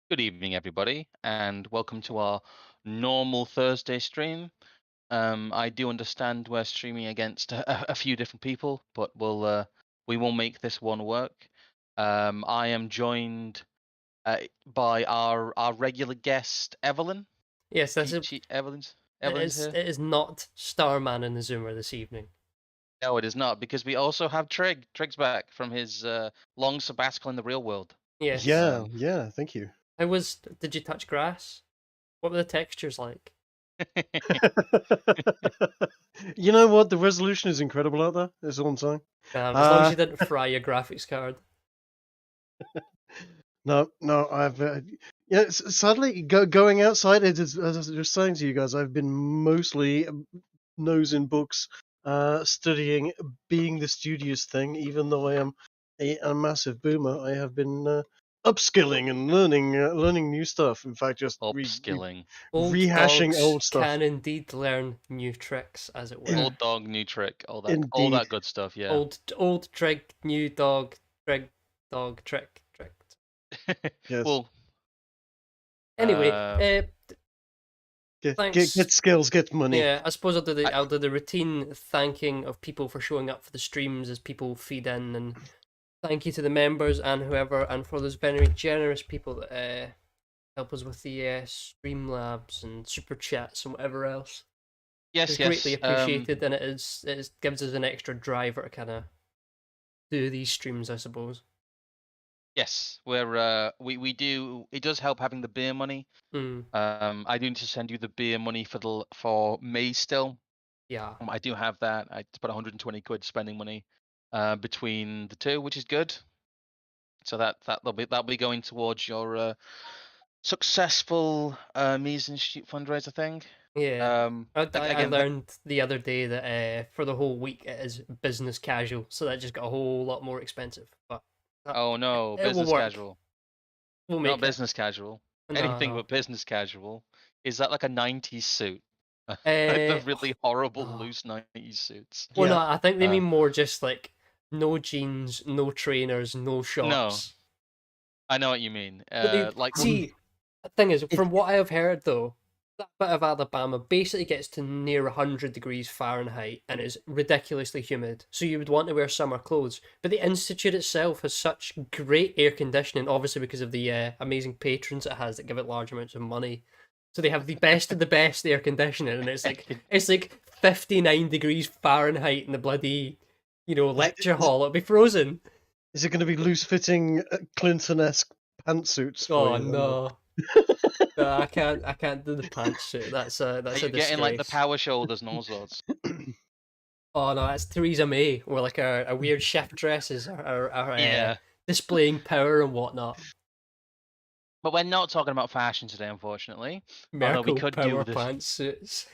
Good evening, everybody, and welcome to our normal Thursday stream. I do understand we're streaming against a few different people, but we will make this one work. I am joined by our regular guest, Evelyn. Yes, Evelyn's here. it is not Starman in the Zoomer this evening. No, it is not, because we also have Trig. Trig's back from his long sabbatical in the real world. Yes. Yeah, yeah, thank you. Did you touch grass? What were the textures like? You know what? The resolution is incredible out there. That's all I'm saying. As long as Uh, you didn't fry your graphics card. no, I've sadly going outside. As I was just saying to you guys, I've been mostly nose in books, studying, being the studious thing. Even though I am a massive boomer, I have been upskilling and learning new stuff. In fact, just Upskilling. Old rehashing dogs old stuff. can indeed learn new tricks, as it were. Old dog, new trick, all Indeed. that good stuff. Yeah. Old Trig, new dog, Trig, dog, trick, tricked. Yes. Well, Anyway, Get thanks. skills, get money. Yeah, I suppose I- I'll do the routine thanking of people for showing up for the streams as people feed in, and thank you to the members and whoever, and for those very generous people that help us with the Streamlabs and super chats and whatever else. yes, It's greatly yes. appreciated, and it gives us an extra driver to kind of do these streams, I suppose. Yes, we do. It does help having the beer money. Mm, I do need to send you the beer money for May still. yeah. I do have that. I put 120 quid spending money between the two, which is good. So that'll be going towards your successful Mies Institute fundraiser thing. Yeah, I Again, learned the other day that for the whole week it is business casual, so that just got a whole lot more expensive. But oh no, it will business work. casual, We'll not make it. business casual. No, Anything no. but business casual. Is that like a 90s suit? Like the Uh, really horrible no. loose 90s suits. Well, no, Yeah. I think they Uh, mean more just like no jeans, no trainers, no no, shorts. I know what you mean. Like what? See, the thing is, It, from what I have heard though, that bit of Alabama basically gets to near 100 degrees Fahrenheit and is ridiculously humid. So you would want to wear summer clothes. But the institute itself has such great air conditioning, obviously because of the amazing patrons it has that give it large amounts of money. So they have the best of the best air conditioning, and it's like 59 degrees Fahrenheit in the bloody, lecture is, hall. It'll be frozen. is it going to be loose-fitting Clinton-esque pantsuits for Oh you then? no. No, I can't do the pantsuit. Are That's a you getting like the disgrace. power shoulders and all sorts? Oh no, that's Theresa May, or like our weird chef dresses are Yeah, displaying power and whatnot. but we're not talking about fashion today, unfortunately. Although we Merkel could do power this. pantsuits.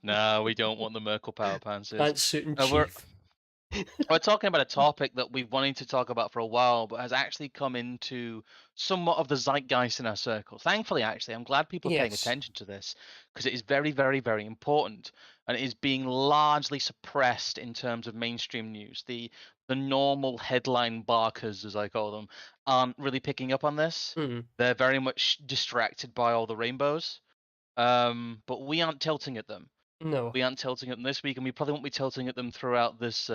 No, we don't want the Merkel power pantsuits. Pantsuit in Uh, we're chief. we're talking about a topic that we've wanted to talk about for a while, but has actually come into somewhat of the zeitgeist in our circle. Thankfully, actually, I'm glad people are paying Yes. attention to this because it is very, very, very important, and it is being largely suppressed in terms of mainstream news. The normal headline barkers, as I call them, aren't really picking up on this. Mm. They're very much distracted by all the rainbows, but we aren't tilting at them. No. We aren't tilting at them this week, and we probably won't be tilting at them throughout this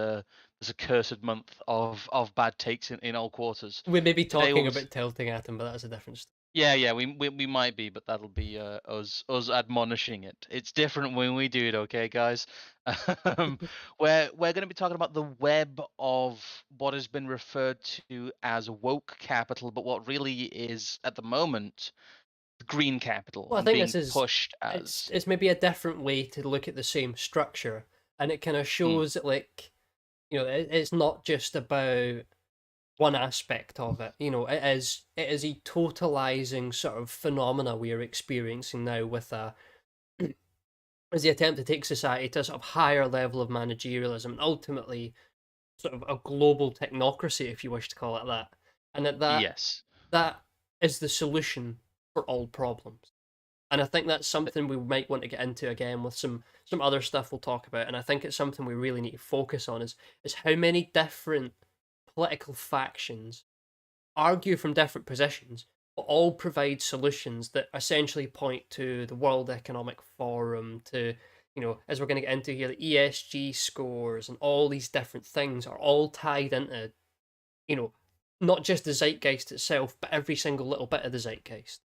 accursed month of bad takes in all quarters. We may be Today talking was about tilting at him, but that's a different story. yeah, we might be, but that'll be us admonishing it. It's different when we do it, okay, guys? Um, we're going to be talking about the web of what has been referred to as woke capital, but what really is at the moment green capital Well, I and think being this is pushed as it's maybe a different way to look at the same structure, and it kind of mm, shows that like it's not just about one aspect of it. It is a totalizing sort of phenomena we are experiencing now with as the attempt to take society to a sort of higher level of managerialism and ultimately sort of a global technocracy, if you wish to call it that. And yes. that is the solution for all problems. And I think that's something we might want to get into again with some other stuff we'll talk about. And I think it's something we really need to focus on is how many different political factions argue from different positions, but all provide solutions that essentially point to the World Economic Forum, to, as we're going to get into here, the ESG scores and all these different things are all tied into, you know, not just the zeitgeist itself, but every single little bit of the zeitgeist.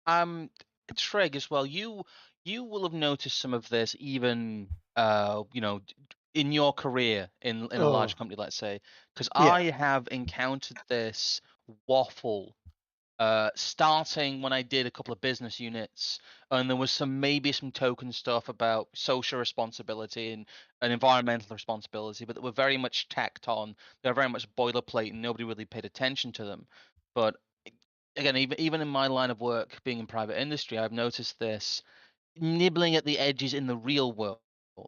Um, Trig as well. You will have noticed some of this even in your career in a Oh, large company, let's say, because yeah. I have encountered this waffle starting when I did a couple of business units, and there was maybe some token stuff about social responsibility and environmental responsibility, but they were very much tacked on. They were very much boilerplate, and nobody really paid attention to them. But again, even in my line of work, being in private industry, I've noticed this nibbling at the edges in the real world.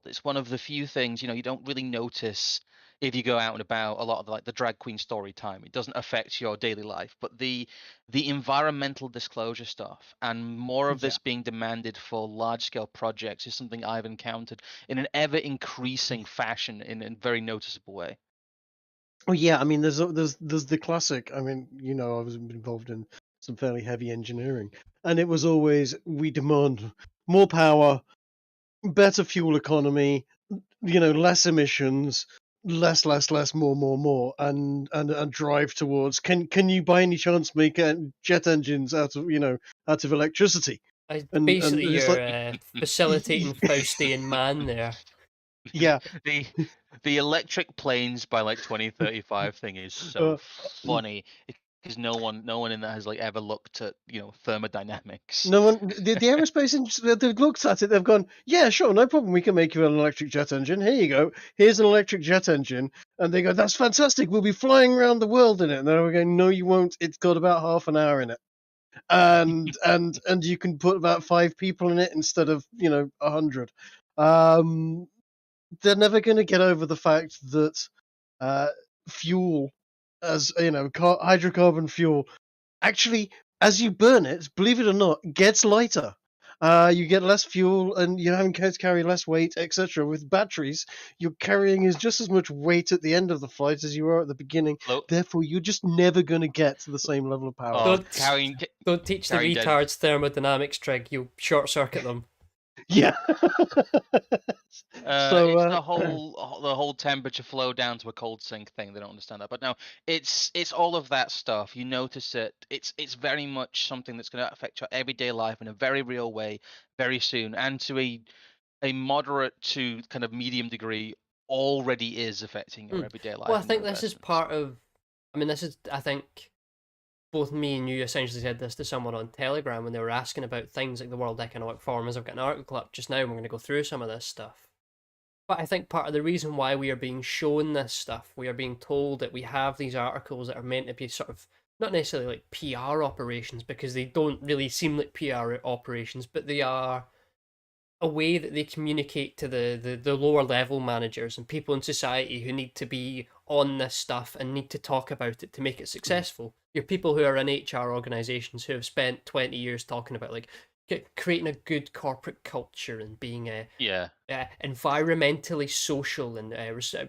It's one of the few things, you don't really notice if you go out and about a lot of the drag queen story time. It doesn't affect your daily life, but the environmental disclosure stuff and more of Yeah. this being demanded for large scale projects is something I've encountered in an ever increasing fashion in a very noticeable way. Well, yeah, I mean, there's the classic. I mean, I was involved in some fairly heavy engineering, and it was always we demand more power, better fuel economy, less emissions, less, more, and drive towards. Can you by any chance make jet engines out of electricity? And Basically, it's you're like, facilitating Faustian man there. yeah, the the electric planes by like 2035 thing is so uh, funny because no one in that has like ever looked at thermodynamics. no one, the aerospace industry, they've looked at it, they've gone, yeah, sure, no problem, we can make you an electric jet engine. Here you go. Here's an electric jet engine. And they go, that's fantastic. We'll be flying around the world in it. And then we're going, no, you won't. It's got about half an hour in it. And you can put about 5 people in it instead of 100. They're never going to get over the fact that uh, fuel, as hydrocarbon fuel, actually, as you burn it, believe it or not, gets lighter. You get less fuel, and you have to carry less weight, etc. With batteries, you're carrying is just as much weight at the end of the flight as you are at the beginning. Float. Therefore, you're just never going to get to the same level of power. Oh, Don't don't teach the carrying dead. retards thermodynamics, Trig. You'll short circuit them. Yeah. So, It's the whole temperature flow down to a cold sink thing. They don't understand that, but no, it's all of that stuff. You notice it. It's very much something that's going to affect your everyday life in a very real way, very soon, and to a moderate to kind of medium degree already is affecting your Hmm. everyday Well, life I and your think this is investments. part of. I mean, I think both me and you essentially said this to someone on Telegram when they were asking about things like the World Economic Forum. As I've got an article up just now, and we're going to go through some of this stuff. But I think part of the reason why we are being shown this stuff, we are being told that we have these articles that are meant to be sort of not necessarily like PR operations because they don't really seem like PR operations, but they are a way that they communicate to the lower level managers and people in society who need to be on this stuff and need to talk about it to make it successful. You're people who are in HR organizations who have spent 20 years talking about like creating a good corporate culture and being Yeah. environmentally social and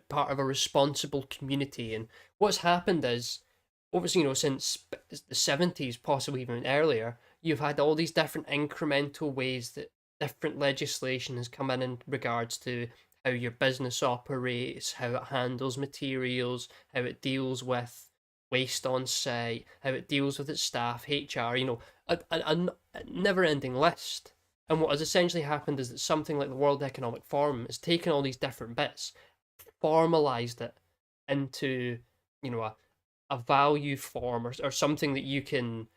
part of a responsible community. And what's happened is, obviously, since the 70s, possibly even earlier, you've had all these different incremental ways that different legislation has come in regards to how your business operates, how it handles materials, how it deals with waste on site, how it deals with its staff, HR, a never ending list. And what has essentially happened is that something like the World Economic Forum has taken all these different bits, formalized it into, a value form or something that you can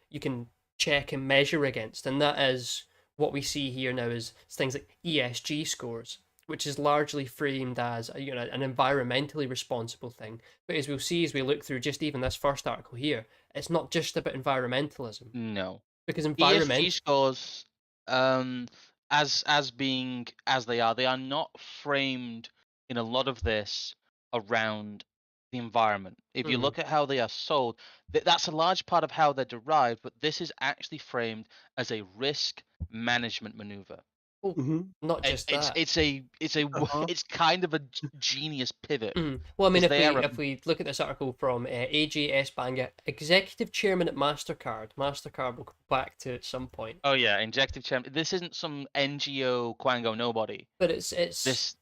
check and measure against. And that is what we see here now is things like ESG scores, which is largely framed as an environmentally responsible thing. But as we'll see as we look through just even this first article here, it's not just about environmentalism No. because ESG environment. scores, um, as being as they are not framed in a lot of this around the environment. If you Mhm. look at how they are sold, that's a large part of how they're derived, but this is actually framed as a risk management maneuver. Well, Hmm. not just that. Uh-huh. it's kind of a genius pivot Well, I mean, because if they we are a if we look at this article from AJ Banger, executive chairman at Mastercard. Mastercard will come back to at some point, oh yeah, injective champ. This isn't some NGO Quango nobody. but it's This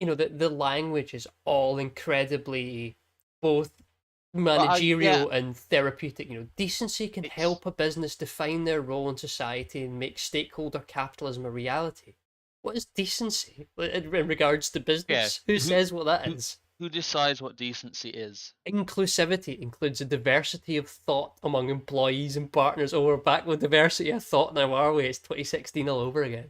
the language is all incredibly both yeah, managerial and therapeutic. Decency can it's help a business define their role in society and make stakeholder capitalism a reality. What is decency in regards to yeah. business? Who Who says what that who is? who decides what decency is? Inclusivity includes a diversity of thought among employees and partners. Oh, we're back with diversity of thought now, are we? It's 2016 all over again.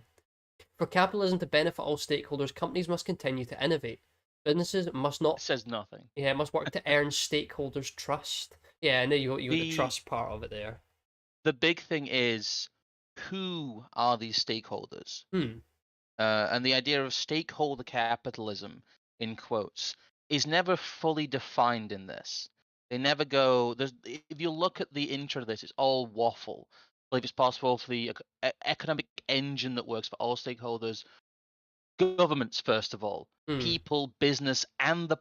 For capitalism to benefit all stakeholders, companies must continue to innovate. Businesses must It not, says nothing. yeah, must work to earn stakeholders' trust. Yeah, I know you got the The trust part of it there. the big thing is who are these stakeholders? Hmm. And the idea of stakeholder capitalism, in quotes, is never fully defined in this. They never go. If you look at the intro to this, it's all waffle. I believe it's possible for the economic engine that works for all stakeholders, governments first of all, Hmm. people, business, and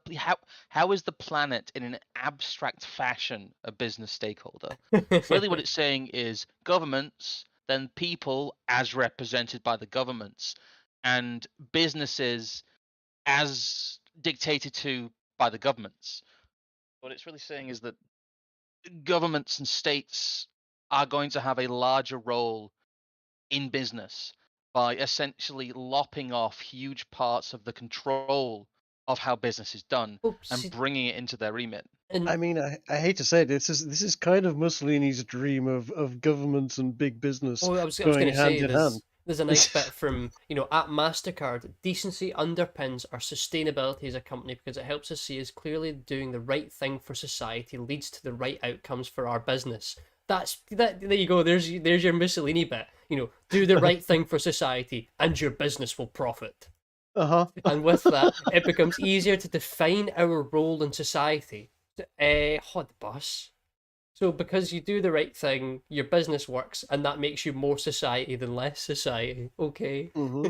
how is the planet in an abstract fashion a business stakeholder? Really, what it's saying is governments, then people as represented by the governments, and businesses as dictated to by the governments. What it's really saying is that governments and states are going to have a larger role in business by essentially lopping off huge parts of the control of how business is done Oops. and bringing it into their remit. And I mean, I hate to say it, this is kind of Mussolini's dream of government and big business oh, I was going going to hand say in hand. there's a nice bit from at Mastercard. Decency underpins our sustainability as a company because it helps us see as clearly doing the right thing for society leads to the right outcomes for our business. That. There you go. There's your Mussolini bit. Do the right thing for society, and your business will profit. Uh-huh. And with that, it becomes easier to define our role in society. Hot bus. So because you do the right thing, your business works, and that makes you more society than less society. Okay. Hmm.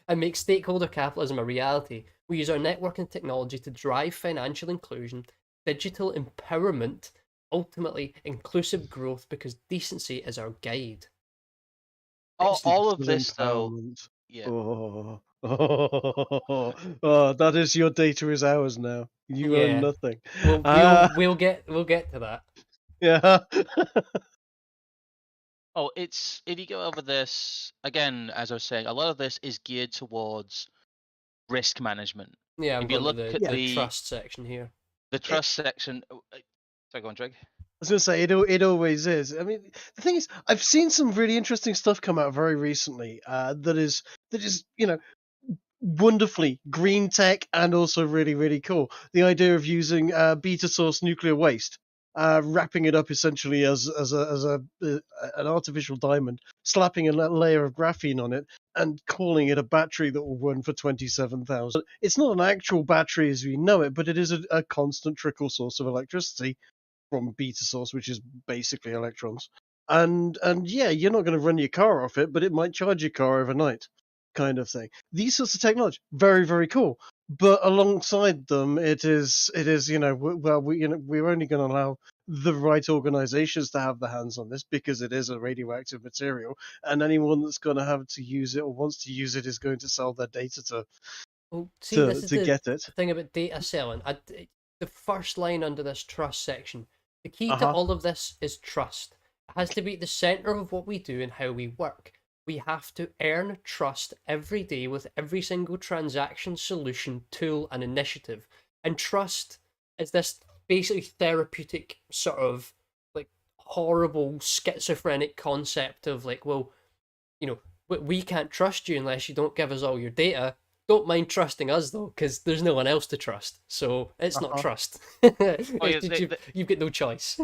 And make stakeholder capitalism a reality. We use our network and technology to drive financial inclusion, digital empowerment, ultimately inclusive growth because decency is our guide. All of Digital this, though, empowerment. yeah. Oh. Oh, that is your data is ours now. You own Yeah. nothing. We'll we'll Ah, we'll get to that. yeah. Oh, it's if you go over this again, as I was saying, a lot of this is geared towards risk management. Yeah, I'm If you going to look the at Yeah. the trust section here. the It, trust section, sorry, go on, Trig. was gonna say it always is. I mean, the thing is, I've seen some really interesting stuff come out very recently. That is wonderfully green tech and also really really cool. The idea of using beta source nuclear waste, wrapping it up essentially as an artificial diamond, slapping a layer of graphene on it, and calling it a battery that will run for 27,000. It's not an actual battery as we know it, but it is a constant trickle source of electricity from beta source, which is basically electrons. And yeah, you're not going to run your car off it, but it might charge your car overnight, kind of thing. These sorts of technology, very very cool. But alongside them, it is we're only going to allow the right organizations to have the hands on this because it is a radioactive material, and anyone that's going to have to use it or wants to use it is going to sell their data to Well, see, this to, is to the get it. thing about data selling. The first line under this trust section. The key Uh to huh. all of this is trust. It has to be at the center of what we do and how we work. We have to earn trust every day with every single transaction, solution, tool, and initiative. And trust is this basically therapeutic sort of like horrible schizophrenic concept of like, well, we can't trust you unless you don't give us all your data. Don't mind trusting us though, because there's no one else to trust. So it's Uh not huh. trust. Oh yeah, You've got no choice.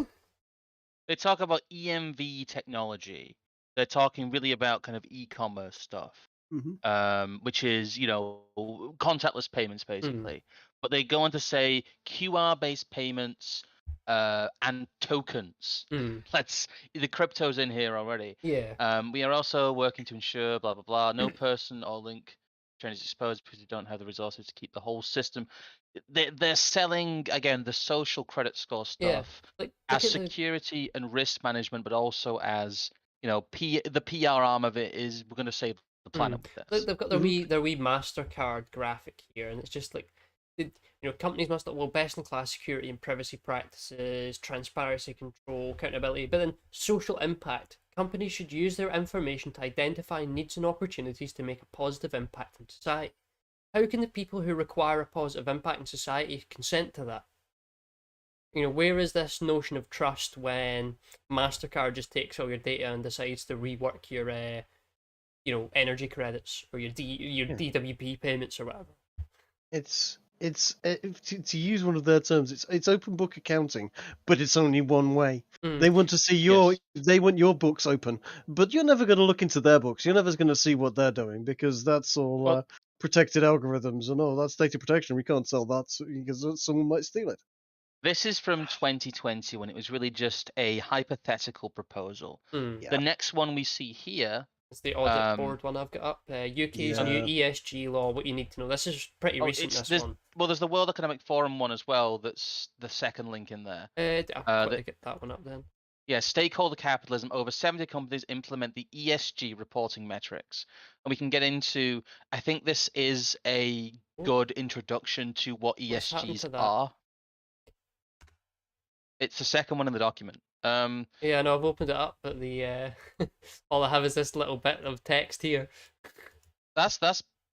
they talk about EMV technology. They're talking really about kind of e-commerce stuff, Hmm. which is contactless payments Hmm. basically. But they go on to say QR-based payments, and tokens. Mm. The crypto's in here already. Yeah. We are also working to ensure blah blah blah. No person or link chain is exposed because you don't have the resources to keep the whole system. They're selling again the social credit score Yeah. stuff Like as look at the security and risk management, but also as the PR arm of it is we're going to save the planet with Look, this. they've got Mhm. their wee Mastercard graphic here, and it's just like, companies must have, well, best in class security and privacy practices, transparency, control, accountability, but then social impact. Companies should use their information to identify needs and opportunities to make a positive impact in society. How can the people who require a positive impact in society consent to that? Where is this notion of trust when Mastercard just takes all your data and decides to rework your energy credits or your Yeah. DWP payments or whatever? It's to use one of their terms. It's open book accounting, but it's only one way. Mm. They want to see Yes. they want your books open, but you're never going to look into their books. You're never going to see what they're doing because that's all Well, protected algorithms and all that's data protection. We can't sell that because someone might steal it. this is from 2020 when it was really just a hypothetical proposal. Mm. The Yeah, next one we see here, It's the audit um, board one I've got up. UK's new yeah. ESG law. What you need to know. This is pretty recent. it's This this. one. Well, there's the World Economic Forum one as well. That's the second link in there. I'll That quickly get that one up then. Yeah, stakeholder capitalism. Over 70 companies implement the ESG reporting metrics, and we can get into. I think this is a Oh, good introduction to what what's happened ESGs to that? are. It's the second one in the document. Yeah, no, I've opened it up, but all I have is this little bit of text here. That's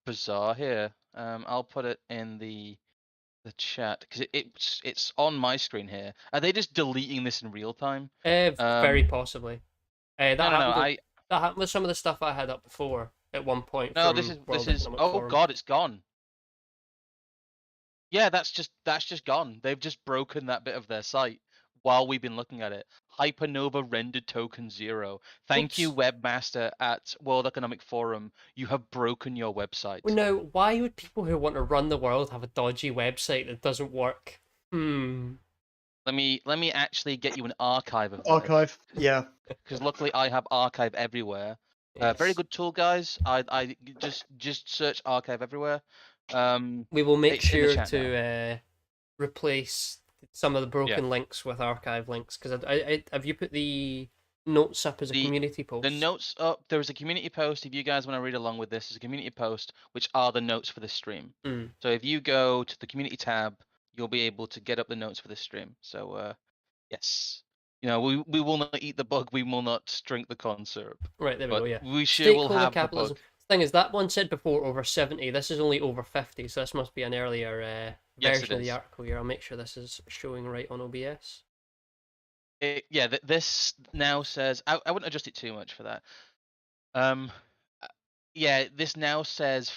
bizarre here. I'll put it in the chat because it's on my screen here. Are they just deleting this in real time? Very possibly. That No, no, no. happened. That happened with some of the stuff I had up before at one point No. from This World is. Economic Oh Forum. God, it's gone. Yeah, that's just gone. They've just broken that bit of their site while we've been looking at it. Hypernova rendered token 0. Thank you, Whoops. webmaster at World Economic Forum. You have broken your Well, website. now, why would people who want to run the world have a dodgy website that doesn't work? Let me actually get you an archive of this, Archive. Yeah. because luckily I have archive everywhere. Very Yes. good tool, guys. I just search archive everywhere. We will make It's in the sure chat now. to replace some of the Yeah. broken links with archive links, because I have you put the notes up as a The community post? the notes up. There is a community post. If you guys want to read along with this, there's a community post which are the notes for the stream. Mm. So if you go to the community tab, you'll be able to get up the notes for the stream. So yes, we will not eat the bug. We will not drink the corn syrup. Right, there we But go, yeah. we sure will Stakeholder have the capitalism. bug. Thing is, that one said before over 70. This is only over 50, so this must be an earlier Yes, it version of the is. article here. I'll make sure this is showing right on OBS. This now says I wouldn't adjust it too much for that. Uh, yeah, this now says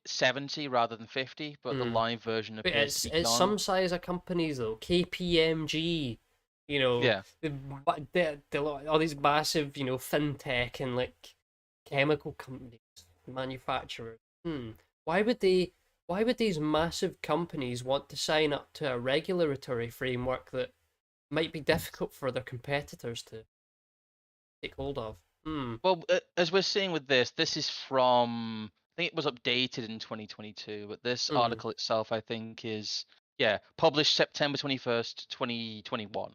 70 rather than 50, but the live version But appears to be it's gone. some size of companies though. KPMG, Yeah. all these massive, fintech and like chemical companies, manufacturers. Why would they? Why would these massive companies want to sign up to a regulatory framework that might be difficult for their competitors to take hold of? Well, as we're seeing with this is from, I think it was updated in 2022, but this article itself, I think, is, published September 21st, 2021.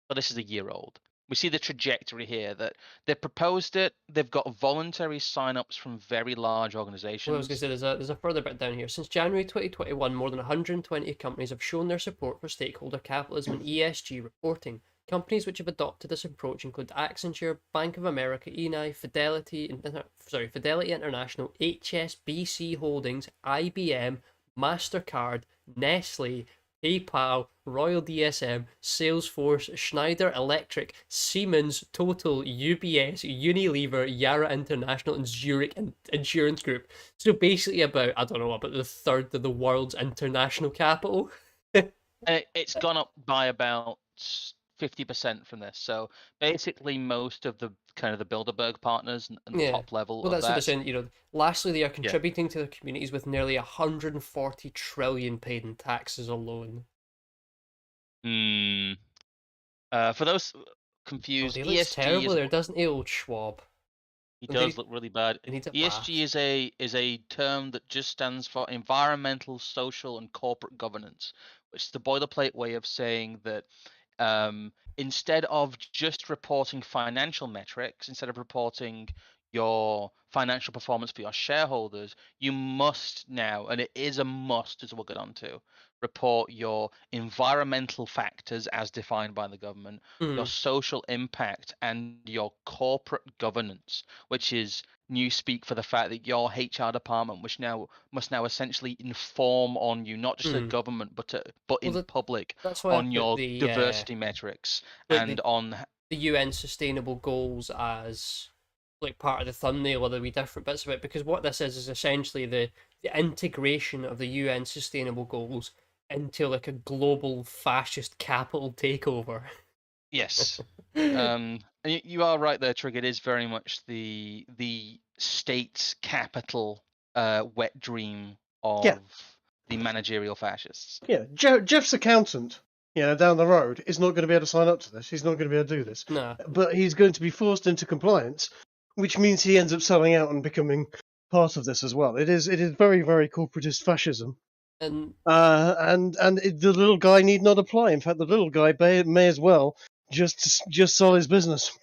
So this is a year old. We see the trajectory here that they've proposed it. They've got voluntary sign-ups from very large organizations. Well, I was going to say there's a further bit down here. Since January 2021, more than 120 companies have shown their support for stakeholder capitalism and ESG reporting. Companies which have adopted this approach include Accenture, Bank of America, Eni, Fidelity International, HSBC Holdings, IBM, Mastercard, Nestle, PayPal, Royal DSM, Salesforce, Schneider Electric, Siemens, Total, UBS, Unilever, Yara International, and Zurich Insurance Group. So basically about the third of the world's international capital. It's gone up by about 50% from this. So basically most of the kind of the Bilderberg partners and the top level Well, of that's what they're that. saying. Lastly, they are contributing to their communities with nearly 140 trillion paid in taxes alone. For those Oh, confused, he looks ESG terrible is there, doesn't he, old Schwab? he Did does look really bad. he needs a ESG bath? is a term that just stands for environmental, social, and corporate governance, which is the boilerplate way of saying that instead of just reporting financial metrics, instead of reporting your financial performance for your shareholders, you must now, and it is a must as we'll get on to, report your environmental factors as defined by the government, your Mm, social impact, and your corporate governance, which is new speak for the fact that your HR department, which now must now essentially inform on you, not just to the mm. government, but Well, in public that's why I on put your diversity metrics like and on the UN Sustainable Goals as like part of the thumbnail or the wee different bits of it, because what this is essentially the integration of the UN Sustainable Goals into like a global fascist capital takeover. yes. And you are right there, Trig. It is very much the state's capital wet dream Yeah, of the managerial fascists. yeah. Jeff's accountant, down the road is not going to be able to sign up to this. He's not going to be able to do this. Nah, But he's going to be forced into compliance, which means he ends up selling out and becoming part of this as well. It is very, very corporatist fascism. and The little guy need not apply. In fact, the little guy may as well just sell his business.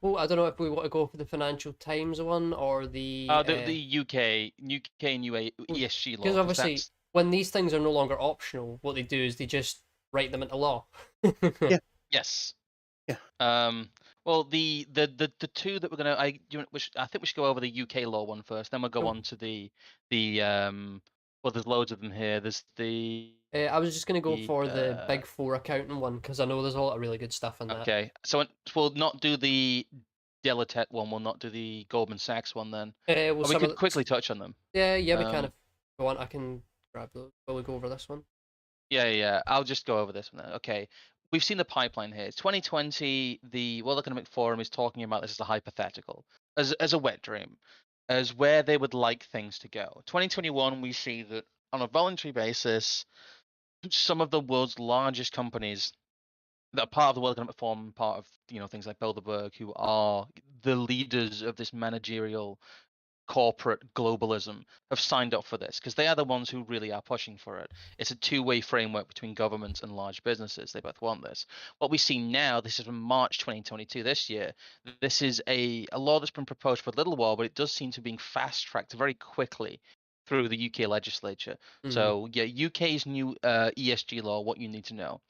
well, I don't know if we want to go for the Financial Times one or The UK and UA ESG law, because because obviously that's when these things are no longer optional, what they do is they just write them into law. Yeah, yes. yeah. Well, the two that we're gonna I think we should go over the UK law one first, then we'll go on to the well, there's loads of them here. There's I was just gonna go the for the Big Four accounting one because I know there's a lot of really good stuff in that. okay. So we'll not do the Deloitte one. We'll not do the Goldman Sachs one then. Well, Or we some of could quickly touch on them. yeah, we kind Um, of go on. I can grab those. Will we go over this one? yeah. I'll just go over this one then. Okay. We've seen the pipeline here. It's 2020. The World Economic Forum is talking about this as a hypothetical, as a wet dream, as where they would like things to go. 2021, we see that on a voluntary basis, some of the world's largest companies that are part of the World Economic Forum, part of things like Bilderberg, who are the leaders of this managerial corporate globalism, have signed up for this because they are the ones who really are pushing for it. It's a two-way framework between governments and large businesses. They both want this. What we see now, this is from March 2022, this year. This is a law that's been proposed for a little while, but it does seem to be being fast-tracked very quickly through the UK legislature. Mm. So yeah, UK's new ESG law, what you need to know.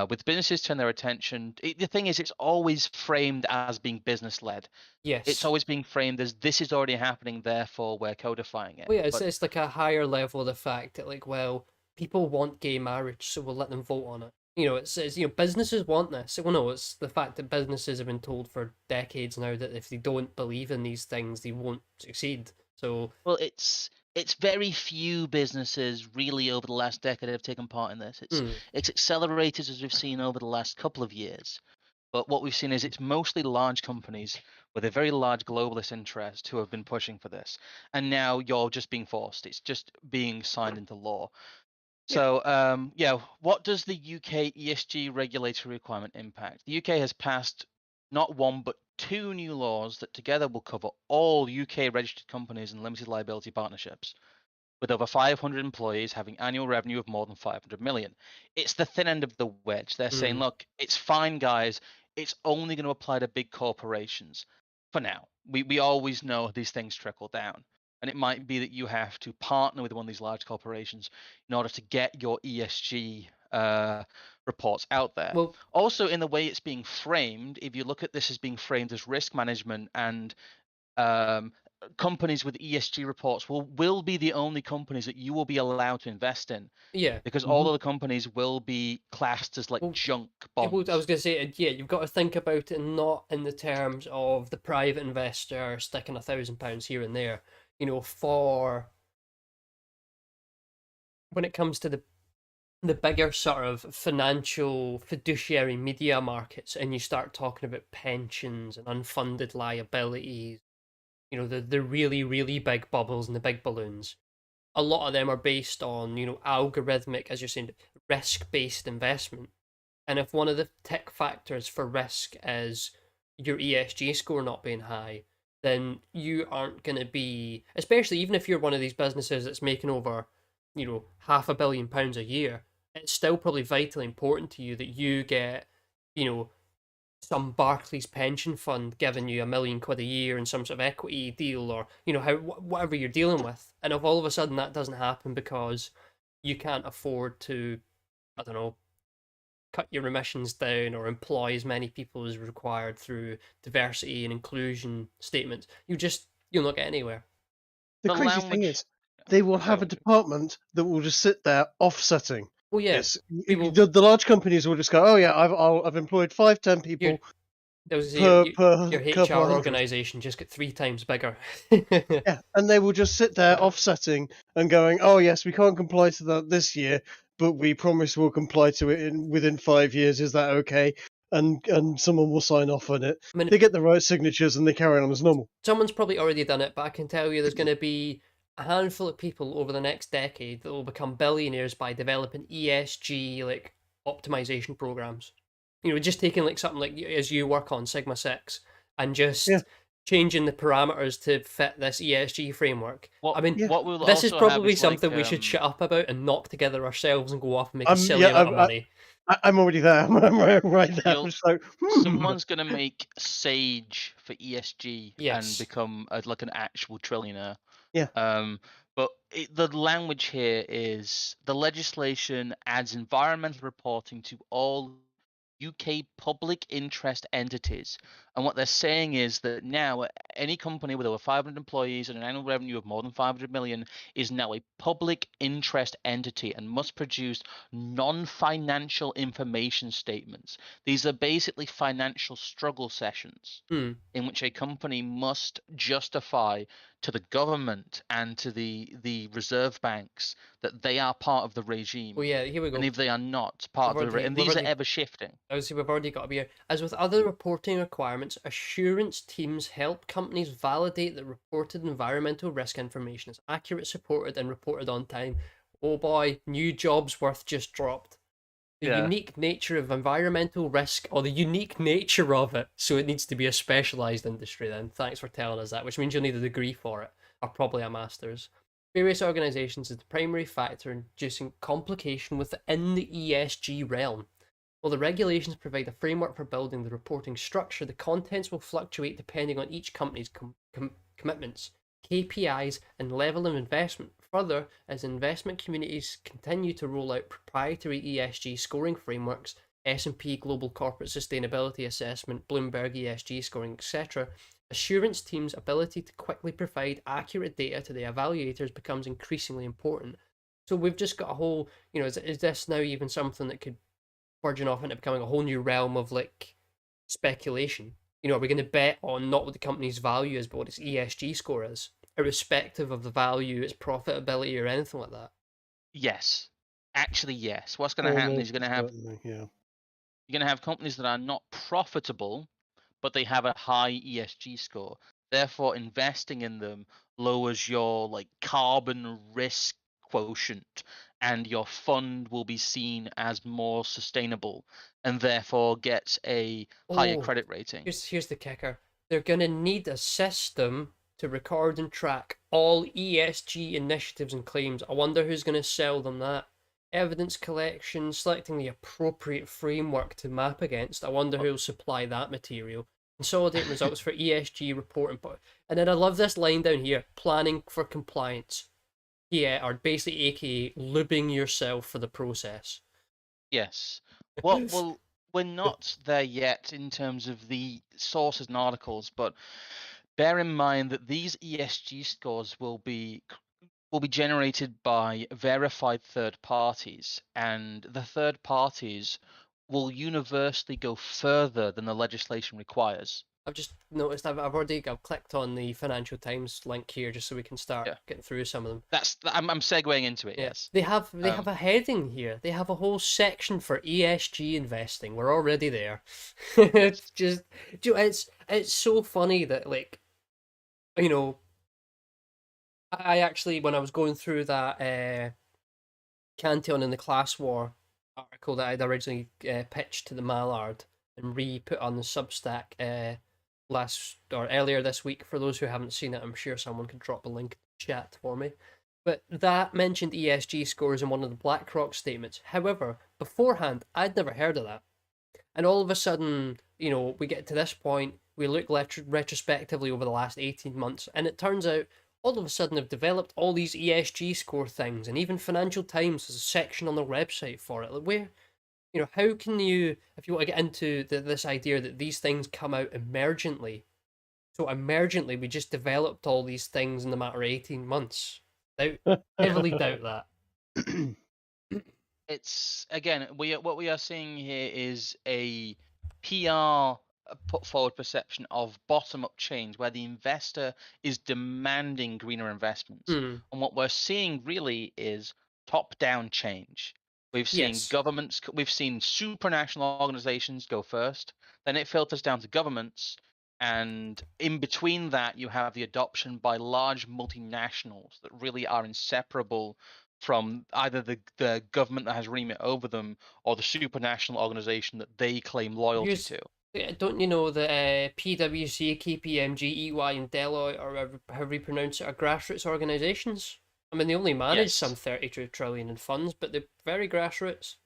With businesses turn their attention, the thing is, it's always framed as being business led. It's Yes. always being framed as this is already happening, therefore we're codifying it. Well, yeah, But it's like a higher level of the fact that like, well, people want gay marriage, so we'll let them vote on it. It's businesses want this. Well, no, it's the fact that businesses have been told for decades now that if they don't believe in these things, they won't succeed. So, well, it's very few businesses really over the last decade have taken part in this. It's mm, it's accelerated as we've seen over the last couple of years. But what we've seen is it's mostly large companies with a very large globalist interest who have been pushing for this. And now you're just being forced. It's just being signed into law. Yeah. So, yeah, what does the UK ESG regulatory requirement impact? The UK has passed not one but two new laws that together will cover all UK registered companies and limited liability partnerships, with over 500 employees having annual revenue of more than 500 million. It's the thin end of the wedge. They're saying, mm, look, it's fine, guys. It's only going to apply to big corporations for now. We always know these things trickle down. And it might be that you have to partner with one of these large corporations in order to get your ESG reports out there. well, Also, in the way it's being framed, if you look at this as being framed as risk management and um, companies with ESG reports will be the only companies that you will be allowed to invest in yeah. because all Hmm. other companies will be classed as like Well, junk I bonds. was gonna say, yeah, you've got to think about it not in the terms of the private investor sticking £1,000 here and there. For when it comes to the bigger sort of financial fiduciary media markets, and you start talking about pensions and unfunded liabilities, the really really big bubbles and the big balloons. A lot of them are based on algorithmic, as you're saying, risk based investment. And if one of the tick factors for risk is your ESG score not being high, then you aren't going to be, especially even if you're one of these businesses that's making over, £500 million a year, it's still probably vitally important to you that you get, you know, some Barclays pension fund giving you £1 million a year in some sort of equity deal, or whatever you're dealing with. And if all of a sudden that doesn't happen because you can't afford to, I don't know, cut your emissions down or employ as many people as required through diversity and inclusion statements, you'll not get anywhere. The The crazy thing language. is, they will Sorry, have a Andrew. department that will just sit there offsetting. Well, yeah, Yes, people, the large companies will just go, oh yeah, I've employed 5-10 your people there was per your couple HR of hundred. organization just get 3 times bigger. Yeah, and they will just sit there offsetting and going, oh yes, we can't comply to that this year, but we promise we'll comply to it within 5 years. Is that okay? And someone will sign off on it. I mean, They get the right signatures and they carry on as normal. someone's probably already done it, but I can tell you there's going to be a handful of people over the next decade that will become billionaires by developing ESG like optimization programs. Just taking like something like as you work on Sigma 6 and Yeah, just changing the parameters to fit this ESG framework. What I mean, yeah. what we'll this is also have probably is like something we should shut up about and knock together ourselves and go off and make a silly Yeah, amount of money. I'm already there. I'm right there. you'll So, someone's gonna make Sage for ESG and Yes. become like an actual trillionaire. yeah. Um, but the language here is the legislation adds environmental reporting to all UK public interest entities. And what they're saying is that now any company with over 500 employees and an annual revenue of more than 500 million is now a public interest entity and must produce non-financial information statements. These are basically financial struggle sessions Hmm. in which a company must justify to the government and to the reserve banks that they are part of the regime. Well, yeah, here we And go. if they are not part of and We've these are already ever shifting. Obviously, we've already got to be here. As with other reporting requirements, assurance teams help companies validate that reported environmental risk information is accurate, supported, and reported on time. Oh boy, new jobs worth just dropped. The Yeah. unique nature of environmental risk, or the unique nature of it, so it needs to be a specialised industry then. Thanks for telling us that, which means you'll need a degree for it, or probably a master's. Various organisations is the primary factor in inducing complication within the ESG realm. While the regulations provide a framework for building the reporting structure, the contents will fluctuate depending on each company's commitments, KPIs, and level of investment. Further, as investment communities continue to roll out proprietary ESG scoring frameworks, S&P Global Corporate Sustainability Assessment, Bloomberg ESG scoring, etc., assurance teams' ability to quickly provide accurate data to the evaluators becomes increasingly important. So we've just got a whole, is this now even something that could verging off into becoming a whole new realm of like speculation? Are we going to bet on not what the company's value is, but what its ESG score is, irrespective of the value, its profitability, or anything like that? Yes. Actually, yes. What's going to happen is Almost certainly, yeah. you're going to have companies that are not profitable, but they have a high ESG score. Therefore, investing in them lowers your like carbon risk quotient, and your fund will be seen as more sustainable, and therefore gets a higher Oh, credit rating. here's the kicker. They're going to need a system to record and track all ESG initiatives and claims. I wonder who's going to sell them that. Evidence collection, selecting the appropriate framework to map against. I wonder who'll supply that material. Consolidating results for ESG reporting. And then I love this line down here, planning for compliance. Yeah, or basically AKA lubing yourself for the process. Yes. Well, we're not there yet in terms of the sources and articles, but bear in mind that these ESG scores will be generated by verified third parties, and the third parties will universally go further than the legislation requires. I've just noticed I've clicked on the Financial Times link here just so we can start Yeah, getting through some of them. I'm segueing into it. Yeah, Yes. they have a heading here. They have a whole section for ESG investing. We're already there. Yes. It's just, it's so funny that like, you know, I actually when I was going through that Cantillon in the class war, article that I'd originally pitched to the Mallard and re-put on the Substack earlier this week. For those who haven't seen it, I'm sure someone could drop a link in the chat for me. But that mentioned ESG scores in one of the BlackRock statements. However, beforehand, I'd never heard of that. And all of a sudden, we get to this point, we look retrospectively over the last 18 months, and it turns out all of a sudden they've developed all these ESG score things, and even Financial Times has a section on their website for it. Like, where, how can you, if you want to get into this idea that these things come out emergently, so emergently we just developed all these things in the matter of 18 months? I heavily doubt that. It's again, what we are seeing here is a PR put forward perception of bottom up change where the investor is demanding greener investments. Mm. And what we're seeing really is top down change. We've seen Yes. governments, we've seen supranational organizations go first, then it filters down to governments, and in between that you have the adoption by large multinationals that really are inseparable from either the government that has remit over them or the supranational organization that they claim loyalty to. Don't you know that PwC, KPMG, EY, and Deloitte, or however you pronounce it, are grassroots organisations? I mean, they only manage some 32 trillion in funds, but they're very grassroots.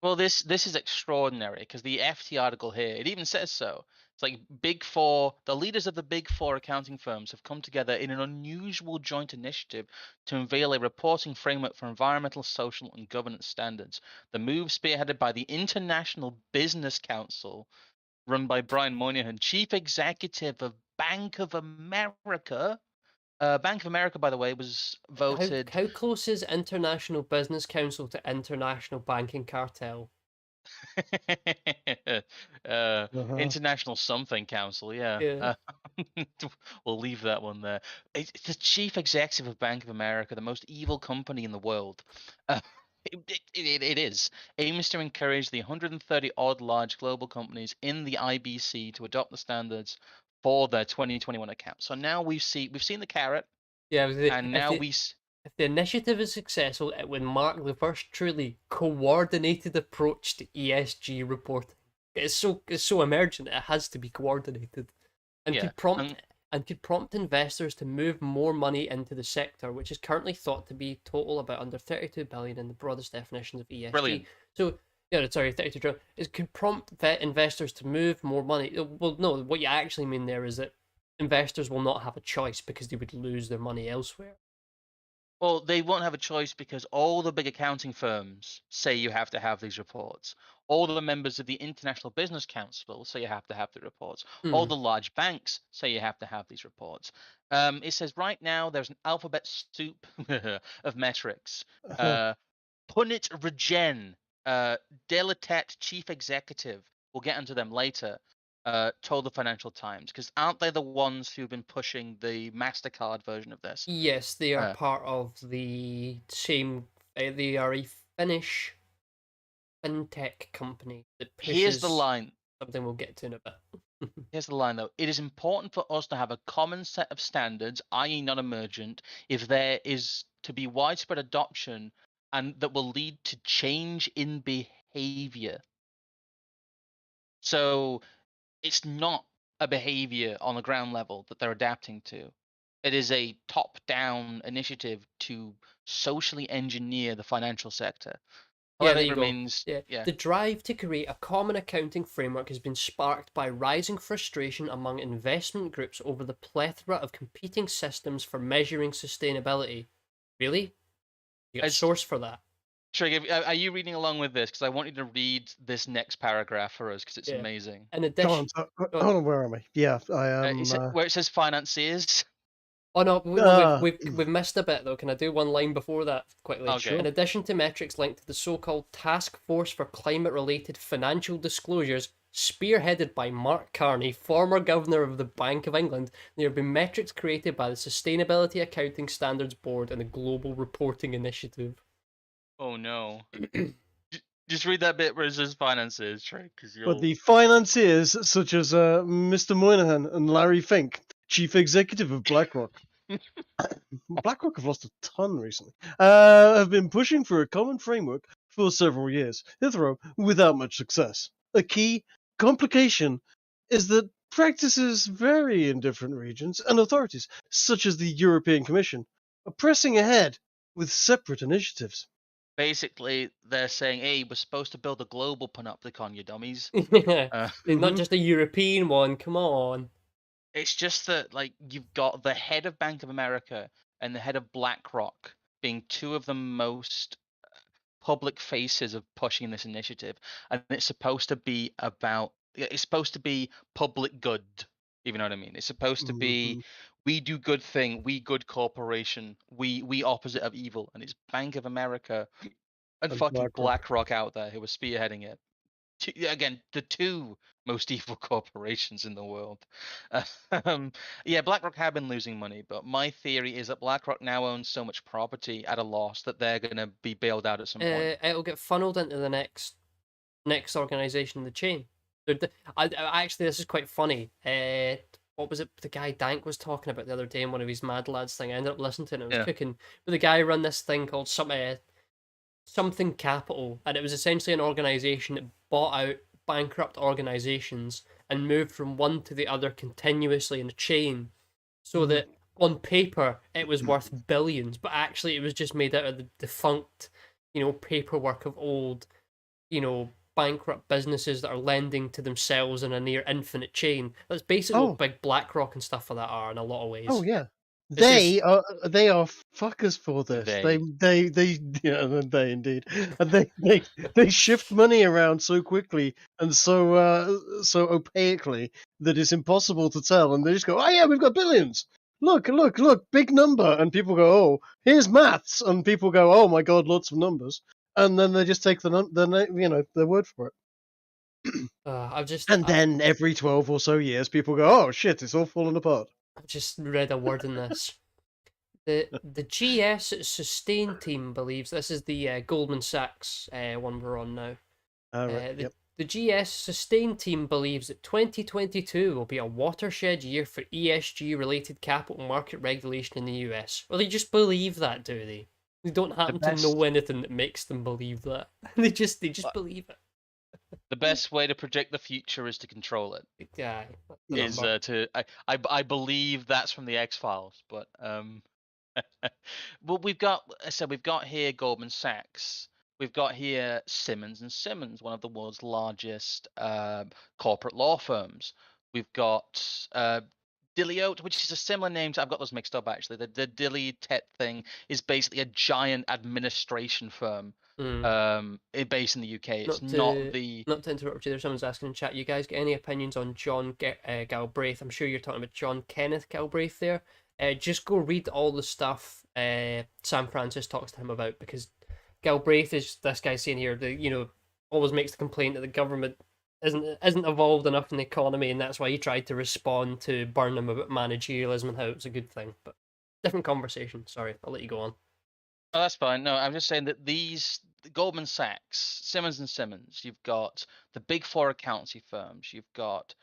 Well, this is extraordinary because the FT article here, it even says so. It's like Big Four, the leaders of the Big Four accounting firms have come together in an unusual joint initiative to unveil a reporting framework for environmental, social, and governance standards. The move spearheaded by the International Business Council, run by Brian Moynihan, chief executive of Bank of America. Bank of America, by the way, was voted. How close is International Business Council to International Banking Cartel? International something council, yeah. Yeah. We'll leave that one there. It's the chief executive of Bank of America, the most evil company in the world. It is. Aims to encourage the 130 odd large global companies in the IBC to adopt the standards for their 2021 accounts. So now we've seen the carrot, Yeah, and now if the initiative is successful, it would mark the first truly coordinated approach to ESG reporting. It's so emergent; it has to be coordinated, and could prompt investors to move more money into the sector, which is currently thought to be total about under 32 billion in the broadest definitions of ESG. Brilliant. So, yeah, sorry, 32 trillion. It could prompt investors to move more money. Well, no, what you actually mean there is that investors will not have a choice because they would lose their money elsewhere. Well, they won't have a choice because all the big accounting firms say you have to have these reports. All the members of the International Business Council say you have to have the reports. All the large banks say you have to have these reports. It says right now there's an alphabet soup of metrics. Punit Rajan, Delatet chief executive, we'll get into them later, told the Financial Times, because aren't they the ones who've been pushing the MasterCard version of this? Yes, they are part of the same. They are a Finnish fintech company that pushes. Here's the line. Something we'll get to in a bit. Here's the line, though. It is important for us to have a common set of standards, i.e., non emergent, if there is to be widespread adoption and that will lead to change in behavior. So it's not a behavior on the ground level that they're adapting to. It is a top-down initiative to socially engineer the financial sector. Yeah, However, there it you remains. go. Yeah. The drive to create a common accounting framework has been sparked by rising frustration among investment groups over the plethora of competing systems for measuring sustainability. Really? You got a source for that? Trig, are you reading along with this? Because I want you to read this next paragraph for us because it's amazing. In addition, hold on, where am I? Yeah, I am. Where it says financiers. Oh no, we've missed a bit though. Can I do one line before that quickly? Okay. In addition to metrics linked to the so-called Task Force for Climate-Related Financial Disclosures, spearheaded by Mark Carney, former governor of the Bank of England, there have been metrics created by the Sustainability Accounting Standards Board and the Global Reporting Initiative. Oh no. Just read that bit where it says finances, Trig. But the financiers, such as Mr. Moynihan and Larry Fink, chief executive of BlackRock. BlackRock have lost a ton recently. Have been pushing for a common framework for several years, Heathrow, without much success. A key complication is that practices vary in different regions, and authorities, such as the European Commission, are pressing ahead with separate initiatives. Basically, they're saying, "Hey, we're supposed to build a global panopticon, you dummies." Uh, Not Hmm. just a European one, come on. it's just that, like, you've got the head of Bank of America and the head of BlackRock being two of the most public faces of pushing this initiative, and it's supposed to be about. It's supposed to be public good. If you know what I mean. It's supposed to be, Hmm. we do good thing, we good corporation, we opposite of evil, and it's Bank of America and And fucking BlackRock. BlackRock out there who are spearheading it. Again, the two most evil corporations in the world. Um, yeah, BlackRock have been losing money, but my theory is that BlackRock now owns so much property at a loss that they're going to be bailed out at some point. It'll get funneled into the next organization in the chain. Actually, this is quite funny. What was it? The guy Dank was talking about the other day in one of his Mad Lads thing. I ended up listening to it. And it was Yeah. cooking. But the guy run this thing called something Capital, and it was essentially an organization that bought out bankrupt organizations and moved from one to the other continuously in a chain, so Hmm. that on paper it was worth billions, but actually it was just made out of the defunct, paperwork of old, bankrupt businesses that are lending to themselves in a near infinite chain. That's basically what Oh, big BlackRock and stuff like that are in a lot of oh ways. yeah. It's just They are fuckers for this. They. Yeah, they indeed, and they shift money around so quickly and so opaquely that it's impossible to tell. And they just go, "Oh yeah, we've got billions. Look, big number." And people go, "Oh, here's maths," and people go, "Oh my god, lots of numbers." And then they just take their word for it. I've just And then every 12 or so years, people go, "Oh shit, it's all falling apart." I've just read a word in this. The GS Sustain team believes this is the Goldman Sachs one we're on now. All right. Uh, the Yep. the GS Sustain team believes that 2022 will be a watershed year for ESG related capital market regulation in the US. Well, they just believe that, do they? They don't The happen to know best. anything that makes them believe that. They just uh, believe it. The best way to predict the future is to control it. Yeah, that's the Yeah. Is number. to I believe that's from the X Files, but well, I said we've got here Goldman Sachs, we've got here Simmons and Simmons, one of the world's largest corporate law firms. We've got Deloitte, which is a similar name. I've got those mixed up actually. The Deloitte thing is basically a giant administration firm, Mm. based in the UK. It's Not not to the not to interrupt you there. Someone's asking in chat. You guys get any opinions on John Galbraith? I'm sure you're talking about John Kenneth Galbraith there. Just go read all the stuff Sam Francis talks to him about, because Galbraith is this guy saying here that always makes the complaint that the government isn't evolved enough in the economy, and that's why he tried to respond to Burnham about managerialism and how it was a good thing. But different conversation. Sorry, I'll let you go on. Oh, that's fine. No, I'm just saying that Goldman Sachs, Simmons and Simmons, you've got the big four accountancy firms, you've got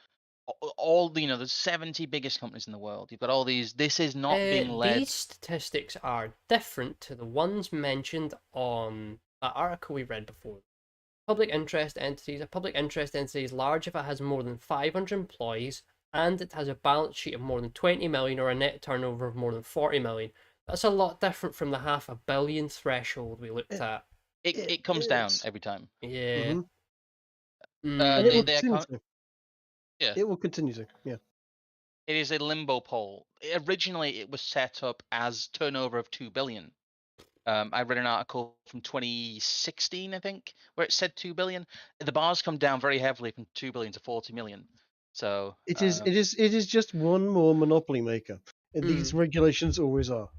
all the the 70 biggest companies in the world. You've got all these. This is not being These led. statistics are different to the ones mentioned on that article we read before. Public interest entities. A public interest entity is large if it has more than 500 employees and it has a balance sheet of more than 20 million or a net turnover of more than 40 million. That's a lot different from the $500 million threshold we looked It, at. It comes down it's. every time. Yeah. Hmm. And it Mm. will They continue account. to. Yeah, It will continue to. Yeah. it is a limbo poll. Originally, it was set up as turnover of 2 billion. I read an article from 2016, I think, where it said 2 billion. The bar's come down very heavily from 2 billion to 40 million. So It is. It is just one more monopoly maker. These Mm. regulations always are.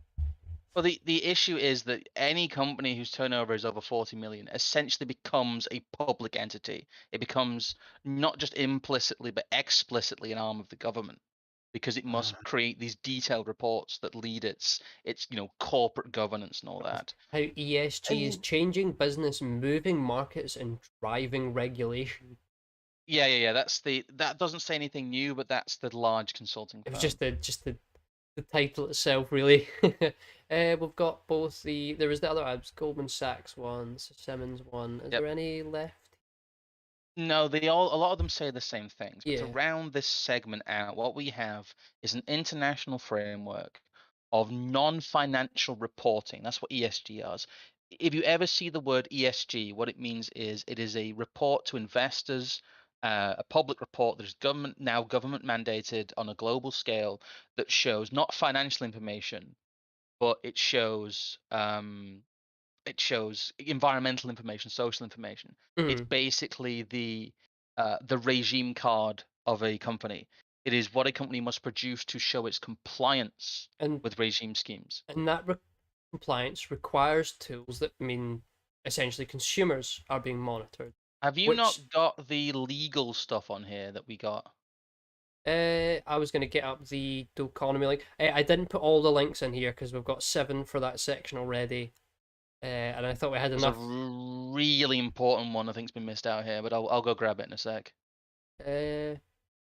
well, the issue is that any company whose turnover is over 40 million essentially becomes a public entity. It becomes not just implicitly but explicitly an arm of the government, because it must create these detailed reports that lead its corporate governance and all that. How ESG is And changing business, moving markets, and driving regulation. Yeah. That doesn't say anything new, but that's the large consulting It was firm. just the the title itself, really. We've got both there was the other ads, Goldman Sachs one, Simmons one. Is Yep. there any left? No, a lot of them say the same things, but to Yeah. round this segment out, what we have is an international framework of non-financial reporting. That's what ESG is. If you ever see the word ESG, what it means is it is a report to investors, a public report that is government mandated on a global scale that shows not financial information, but it shows environmental information, social information. It's Mm. basically the regime card of a company. It is what a company must produce to show its compliance And with regime schemes. that compliance requires tools that mean essentially consumers are being monitored, Have you which not got the legal stuff on here that we got? I was going to get up the economy link. I didn't put all the links in here because we've got 7 for that section already, and I thought we had There's a enough. really important one I think's been missed out here, but I'll go grab it in a sec.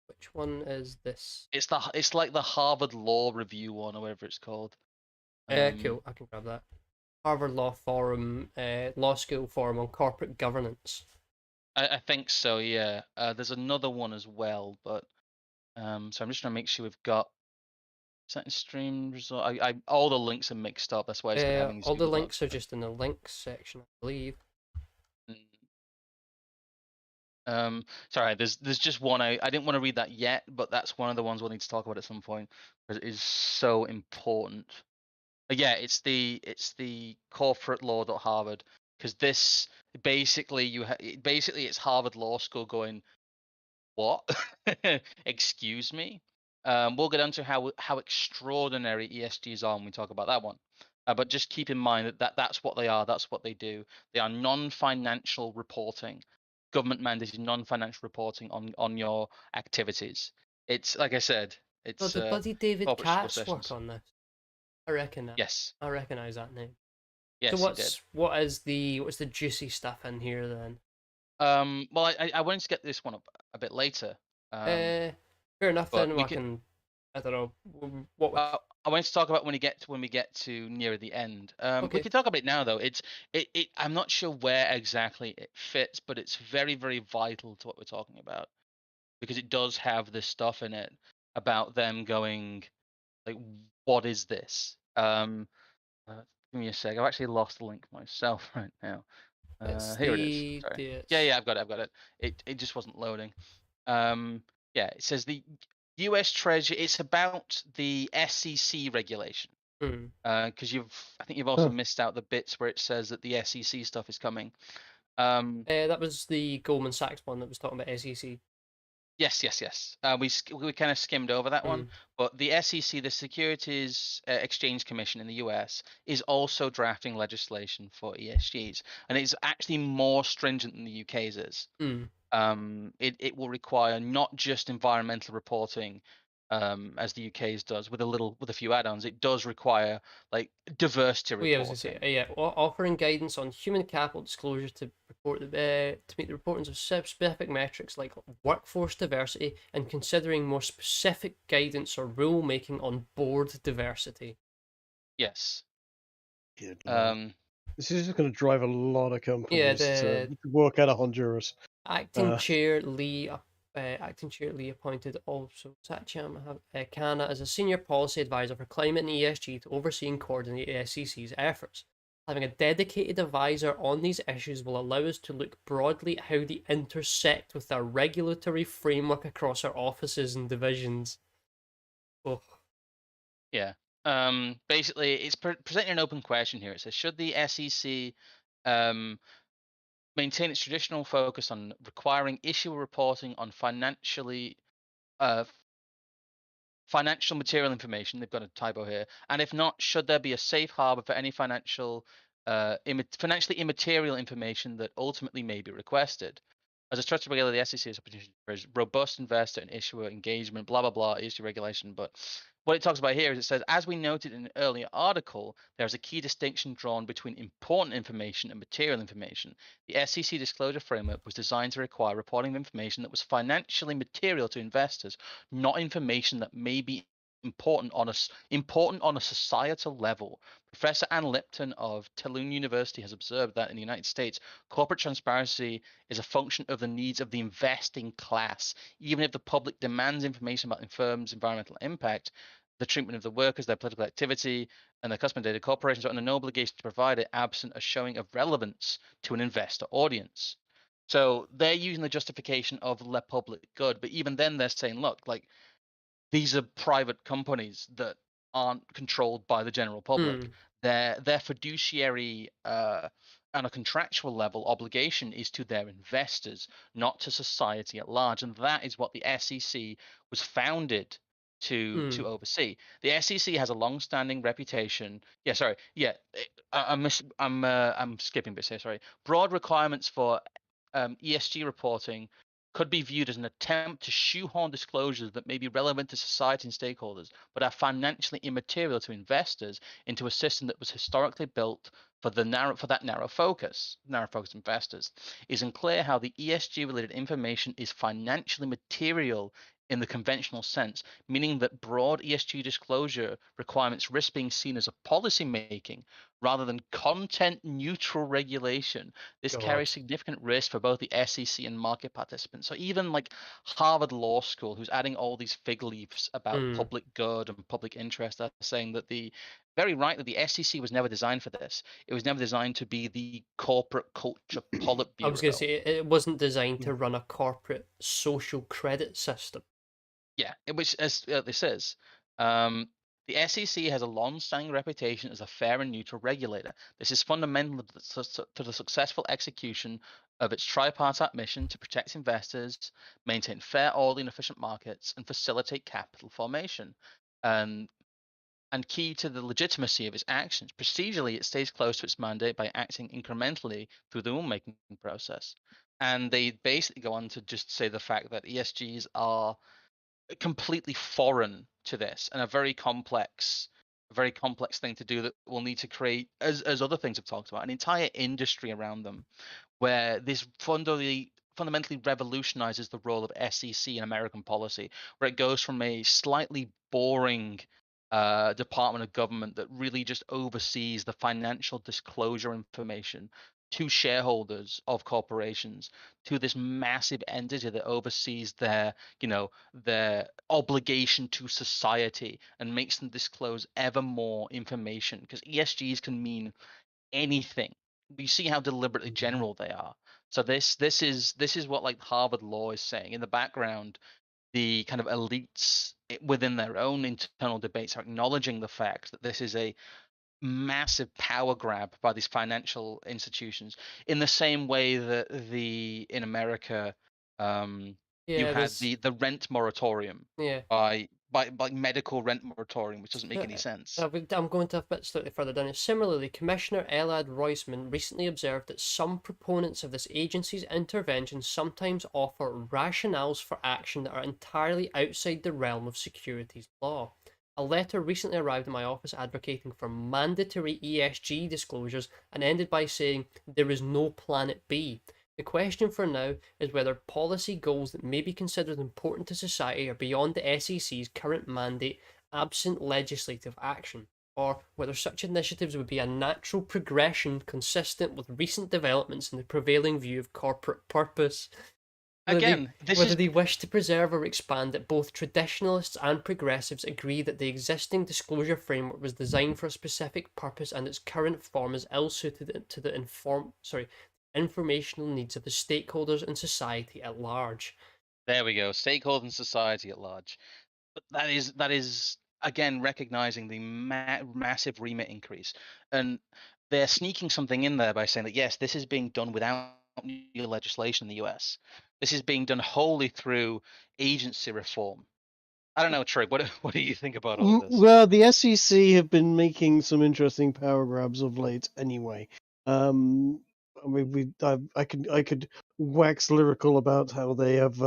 Which one is this? It's like the Harvard Law Review one or whatever it's called. Cool, I can grab that. Harvard Law Forum, Law School Forum on Corporate Governance. I think so, yeah. There's another one as well, but so I'm just trying to make sure we've got second stream result. All the links are mixed up. That's why it's been having these All the Google links Docs. are just in the links section, I believe. Sorry, there's just one. I didn't want to read that yet, but that's one of the ones we'll need to talk about at some point because it is so important. Yeah, it's the corporate law.harvard because this basically basically it's Harvard Law School going, what? Excuse me. We'll get into how extraordinary ESGs are when we talk about that one. But just keep in mind that's what they are. That's what they do. They are non-financial reporting, government mandated non-financial reporting on your activities. It's like I said, Oh, it's did bloody David corporate school Katz work sessions. on this? I reckon that. Yes, I recognize that name. So yes, he did. what's the juicy stuff in here then? Well, I wanted to get this one up a bit later. Fair enough But then. we I could. can. I don't know what. I wanted to talk about when we get to near the end. We Okay. can talk about it now though. I'm not sure where exactly it fits, but it's very very vital to what we're talking about because it does have this stuff in it about them going like, what is this? Give me a sec. I've actually lost the link myself right now. It's Here it is. the Sorry. Yeah, it's. yeah, I've got it. I've got it. It just wasn't loading. Yeah, it says the U.S. Treasury. It's about the SEC regulation. Mm. Because I think you've also missed out the bits where it says that the SEC stuff is coming. That was the Goldman Sachs one that was talking about SEC. Yes, yes, yes. We kind of skimmed over that one, but the SEC, the Securities Exchange Commission in the US, is also drafting legislation for ESGs, and it's actually more stringent than the UK's is. Mm. It will require not just environmental reporting, as the UK's does with a few add-ons. It does require like diversity Well, yeah, I was gonna say, reporting. yeah, offering guidance on human capital disclosure to meet the reportings of specific metrics like workforce diversity and considering more specific guidance or rule making on board diversity. Yes. Good Lord. This is just going to drive a lot of Yeah, companies to the work out of Honduras. acting chair Lee appointed also Satyam Khanna as a senior policy advisor for climate and ESG to oversee and coordinate the SEC's efforts. Having a dedicated advisor on these issues will allow us to look broadly at how they intersect with our regulatory framework across our offices and divisions. Oh. Yeah. Basically, it's presenting an open question here. It says, should the SEC maintain its traditional focus on requiring issuer reporting on financial material information? They've got a typo here. And if not, should there be a safe harbor for any financially immaterial information that ultimately may be requested? As a trusted regulator, the SEC is a potential for robust investor and issuer engagement, blah, blah, blah, ESG regulation. But what it talks about here is it says, as we noted in an earlier article, there's a key distinction drawn between important information and material information. The SEC disclosure framework was designed to require reporting of information that was financially material to investors, not information that may be important on a societal level. Professor Ann Lipton of Tulane University has observed that in the United States, corporate transparency is a function of the needs of the investing class. Even if the public demands information about the firm's environmental impact, the treatment of the workers, their political activity, and their customer data, corporations are under no obligation to provide it absent a showing of relevance to an investor audience. So they're using the justification of the public good, but even then they're saying, look, like these are private companies that aren't controlled by the general public. Their fiduciary on a contractual level obligation is to their investors, not to society at large, and that is what the SEC was founded to oversee. The SEC has a long-standing reputation. Yeah, sorry. Yeah, I'm skipping bits here. Sorry. Broad requirements for ESG reporting could be viewed as an attempt to shoehorn disclosures that may be relevant to society and stakeholders, but are financially immaterial to investors into a system that was historically built for that narrow focus investors. It isn't clear how the ESG related information is financially material in the conventional sense, meaning that broad ESG disclosure requirements risk being seen as a policy making rather than content neutral regulation. This carries significant risk for both the SEC and market participants. So even like Harvard Law School, who's adding all these fig leaves about public good and public interest, are saying that very right that the SEC was never designed for this. It was never designed to be the corporate culture politburo. I was going to say it wasn't designed to run a corporate social credit system. Yeah, which as this is. The SEC has a long-standing reputation as a fair and neutral regulator. This is fundamental to the successful execution of its tripartite mission to protect investors, maintain fair, orderly, and efficient markets, and facilitate capital formation. And key to the legitimacy of its actions. Procedurally, it stays close to its mandate by acting incrementally through the rulemaking process. And they basically go on to just say the fact that ESGs are completely foreign to this and a very complex thing to do that will need to create, as other things have talked about, an entire industry around them where this fundamentally revolutionizes the role of SEC in American policy, where it goes from a slightly boring department of government that really just oversees the financial disclosure information to shareholders of corporations to this massive entity that oversees their obligation to society and makes them disclose ever more information, because ESGs can mean anything. You see how deliberately general they are. So this is what like Harvard Law is saying in the background. The kind of elites within their own internal debates are acknowledging the fact that this is a massive power grab by these financial institutions, in the same way that in America, you had the rent moratorium by medical rent moratorium, which doesn't make any sense. I'm going to a bit slightly further down. Similarly, Commissioner Elad Roisman recently observed that some proponents of this agency's intervention sometimes offer rationales for action that are entirely outside the realm of securities law. A letter recently arrived in my office advocating for mandatory ESG disclosures and ended by saying there is no planet B. The question for now is whether policy goals that may be considered important to society are beyond the SEC's current mandate absent legislative action, or whether such initiatives would be a natural progression consistent with recent developments in the prevailing view of corporate purpose. Whether they wish to preserve or expand it, both traditionalists and progressives agree that the existing disclosure framework was designed for a specific purpose and its current form is ill-suited to the informational needs of the stakeholders and society at large. There we go, stakeholders and society at large. But that is again recognizing the massive remit increase, and they're sneaking something in there by saying that yes, this is being done without new legislation in the US. This is being done wholly through agency reform. I don't know, Trig, what do you think about all this? Well, the SEC have been making some interesting power grabs of late anyway. I mean, I could wax lyrical about how they have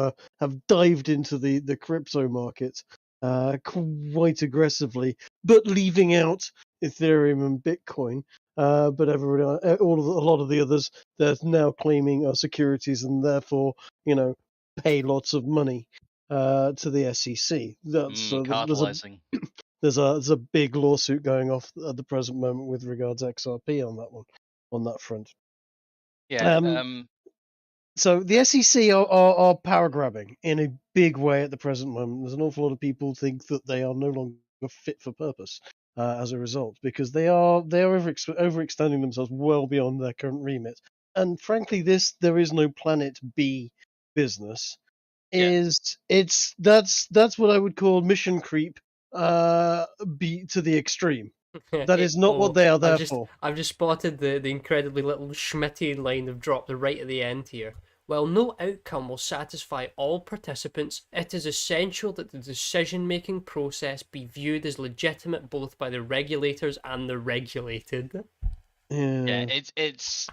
dived into the crypto market quite aggressively, but leaving out Ethereum and Bitcoin. But a lot of the others they're now claiming are securities and therefore pay lots of money to the SEC. That's Cartelizing. there's a big lawsuit going off at the present moment with regards XRP on that one, on that front. Yeah. So the SEC are power grabbing in a big way at the present moment. There's an awful lot of people think that they are no longer fit for purpose as a result, because they are overextending themselves well beyond their current remit. And frankly, there is no planet B business. Yeah. That's what I would call mission creep be to the extreme. That is not what Oh, they are there for. I've just spotted the incredibly little Schmitty line they've dropped right at the end here. While no outcome will satisfy all participants, it is essential that the decision-making process be viewed as legitimate both by the regulators and the regulated. Yeah, Yeah. it's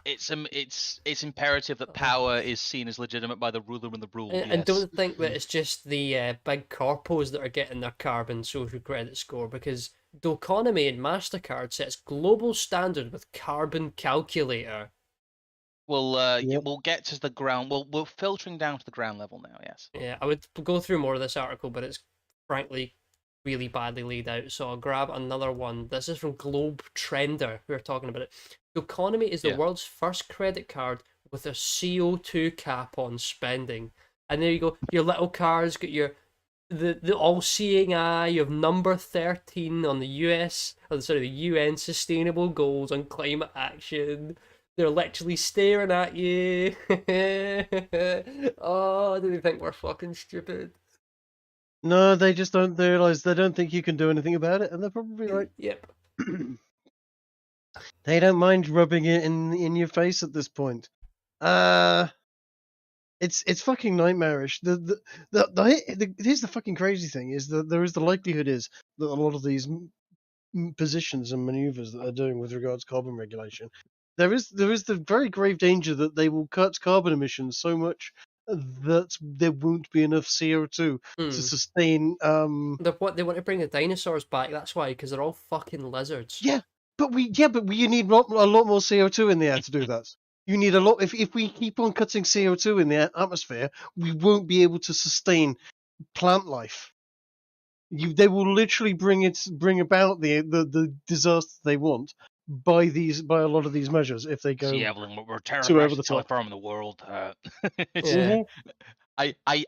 imperative that power is seen as legitimate by the ruler and the ruled. And Yes. don't think that it's just the big corpos that are getting their carbon social credit score, because Doconomy and MasterCard sets global standard with carbon calculator. Yep. We'll get to the ground. We're filtering down to the ground level now. Yes. Yeah, I would go through more of this article, but it's frankly really badly laid out. So I'll grab another one. This is from Globe Trender. We were talking about it. Doconomy is the Yeah. world's first credit card with a CO2 cap on spending. And there you go. Your little card's got your the all-seeing eye. You have number 13 on the the UN Sustainable Goals on climate action. They're literally staring at you. Oh, do they think we're fucking stupid? No, they just don't realize. They don't think you can do anything about it, and they're probably right. Yep. They don't mind rubbing it in your face at this point. It's fucking nightmarish. Here's the fucking crazy thing: is that the likelihood is that a lot of these positions and maneuvers that they're doing with regards to carbon regulation, there is the very grave danger that they will cut carbon emissions so much that there won't be enough CO2 to sustain. They want to bring the dinosaurs back. That's why, because they're all fucking lizards. Yeah, but you need a lot more CO2 in the air to do that. You need a lot. If we keep on cutting CO2 in the atmosphere, we won't be able to sustain plant life. They will literally bring about the disaster they want by a lot of these measures if they See, go Evelyn, we're too over actually the the tallest top. farm in the world. Yeah.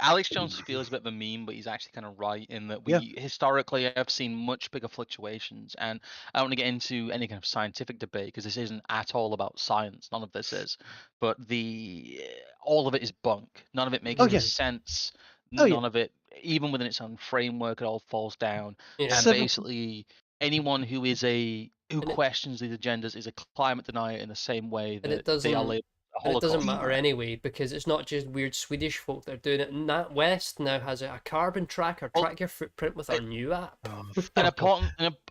Alex Jones feels a bit of a meme, but he's actually kind of right in that Yeah. we historically have seen much bigger fluctuations. And I don't want to get into any kind of scientific debate because this isn't at all about science. None of this is. But all of it is bunk. None of it makes Oh any yeah. sense. Oh yeah. None of it, even within its own framework, it all falls down. Yeah. And Seven. basically, anyone who And it questions these agendas is a climate denier in the same way and it that they are doesn't labeled a and it doesn't Holocaust matter denier. anyway, because it's not just weird Swedish folk that are doing it. Nat West now has a carbon tracker. Well, Track your footprint with our new app. Oh, An fuck off.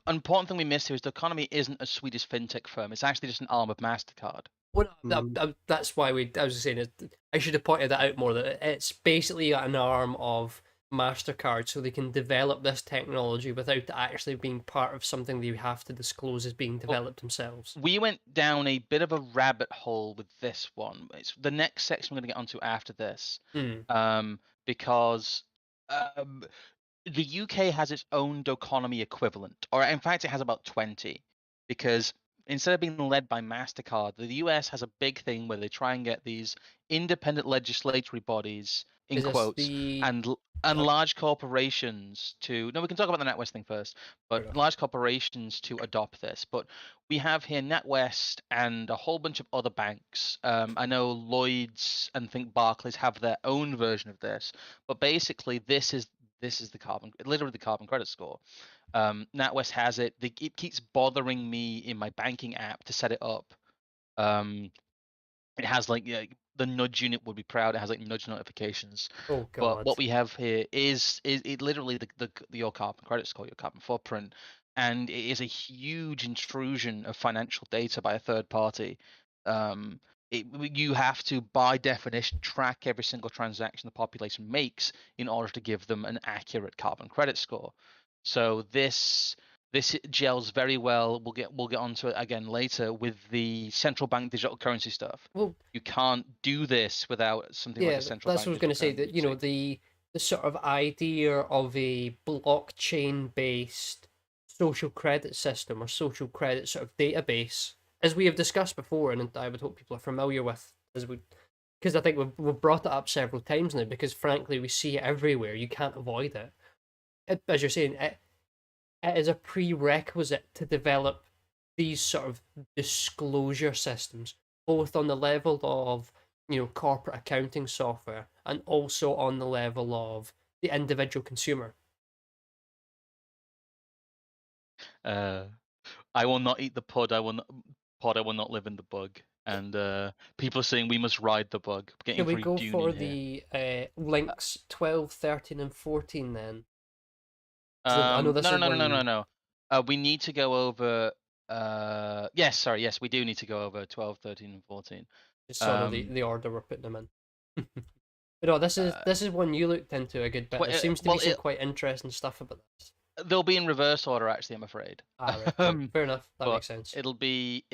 important thing we missed here is the economy isn't a Swedish fintech firm. It's actually just an arm of Mastercard. Well, Mm. that's why I was saying I should have pointed that out more. That it's basically an arm of Mastercard, so they can develop this technology without actually being part of something they have to disclose as being Well, developed themselves. we went down a bit of a rabbit hole with this one. It's the next section we're going to get onto after this, Hmm. because um, the UK has its own economy equivalent, or in fact, it has about 20, because instead of being led by MasterCard, the US has a big thing where they try and get these independent legislatory bodies, in Is this quotes, the and large corporations to. No, we can talk about the NatWest thing first, fair but enough. large corporations to adopt this. But we have here NatWest and a whole bunch of other banks. I know Lloyd's and think Barclays have their own version of this, but basically this is literally the carbon credit score. NatWest has it. It keeps bothering me in my banking app to set it up. It has like, yeah, the nudge unit would be proud. It has like nudge notifications. Oh But God. what we have here is it literally your carbon credit score, your carbon footprint, and it is a huge intrusion of financial data by a third party. Um, you have to, by definition, track every single transaction the population makes in order to give them an accurate carbon credit score. So this gels very well. We'll get onto it again later with the central bank digital currency stuff. Well, You can't do this without something like yeah, a central that's what bank I was going digital to say. That currency. the sort of idea of a blockchain based social credit system or social credit sort of database, as we have discussed before, and I would hope people are familiar with, as we, because I think we've brought it up several times now, because frankly we see it everywhere. You can't avoid it. As you're saying, it is a prerequisite to develop these sort of disclosure systems, both on the level of corporate accounting software and also on the level of the individual consumer. Uh, I will not eat the pod. I will not live in the bug. And people are saying we must ride the bug. Getting Should we very go Dune in for here. the links 12, 13, and 14 then? 'Cause I know this No, is no, no, no, no, one. no. We need to go over. Yes, sorry. Yes, we do need to go over 12, 13, and 14. Just sort of Um, the order we're putting them in. But no, this is uh, this is one you looked into a good bit. There seems to be well, some quite interesting stuff about this. they'll be in reverse order. Actually, I'm afraid. Ah, right, okay, fair enough. That But makes sense. it'll be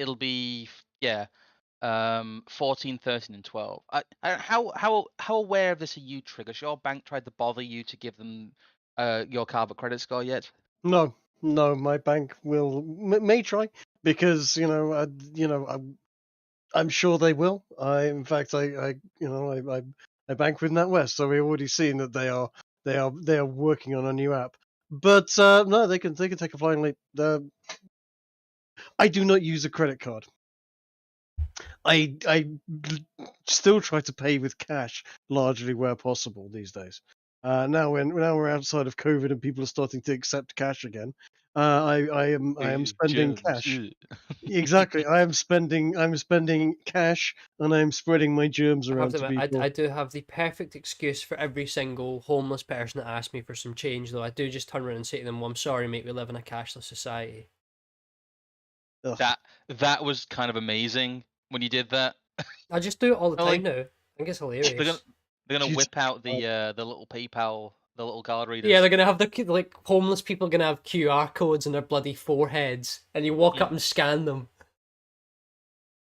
yeah. 14, 13, and 12. How aware of this are you, Trig? Has your bank tried to bother you to give them your carbon credit score yet? No, no, my bank may try because I'm sure they will. In fact, I bank with NatWest, so we've already seen that they are working on a new app. But no, they can take a flying leap. I do not use a credit card. I still try to pay with cash largely where possible these days. Now we're outside of COVID and people are starting to accept cash again. I am spending Germs. cash. Exactly. I'm spending cash and I'm spreading my germs I have around to to admit, people. I do have the perfect excuse for every single homeless person that asks me for some change, though. I do just turn around and say to them, well, I'm sorry, mate, we live in a cashless society. Ugh. That was kind of amazing when you did that. I just do it all the I'm time like now. I think it's they're gonna hilarious. they're gonna Jeez. whip out the little PayPal, the little card Yeah, readers. they're gonna have like homeless people gonna have QR codes on their bloody foreheads, and you walk up Mm. and scan them.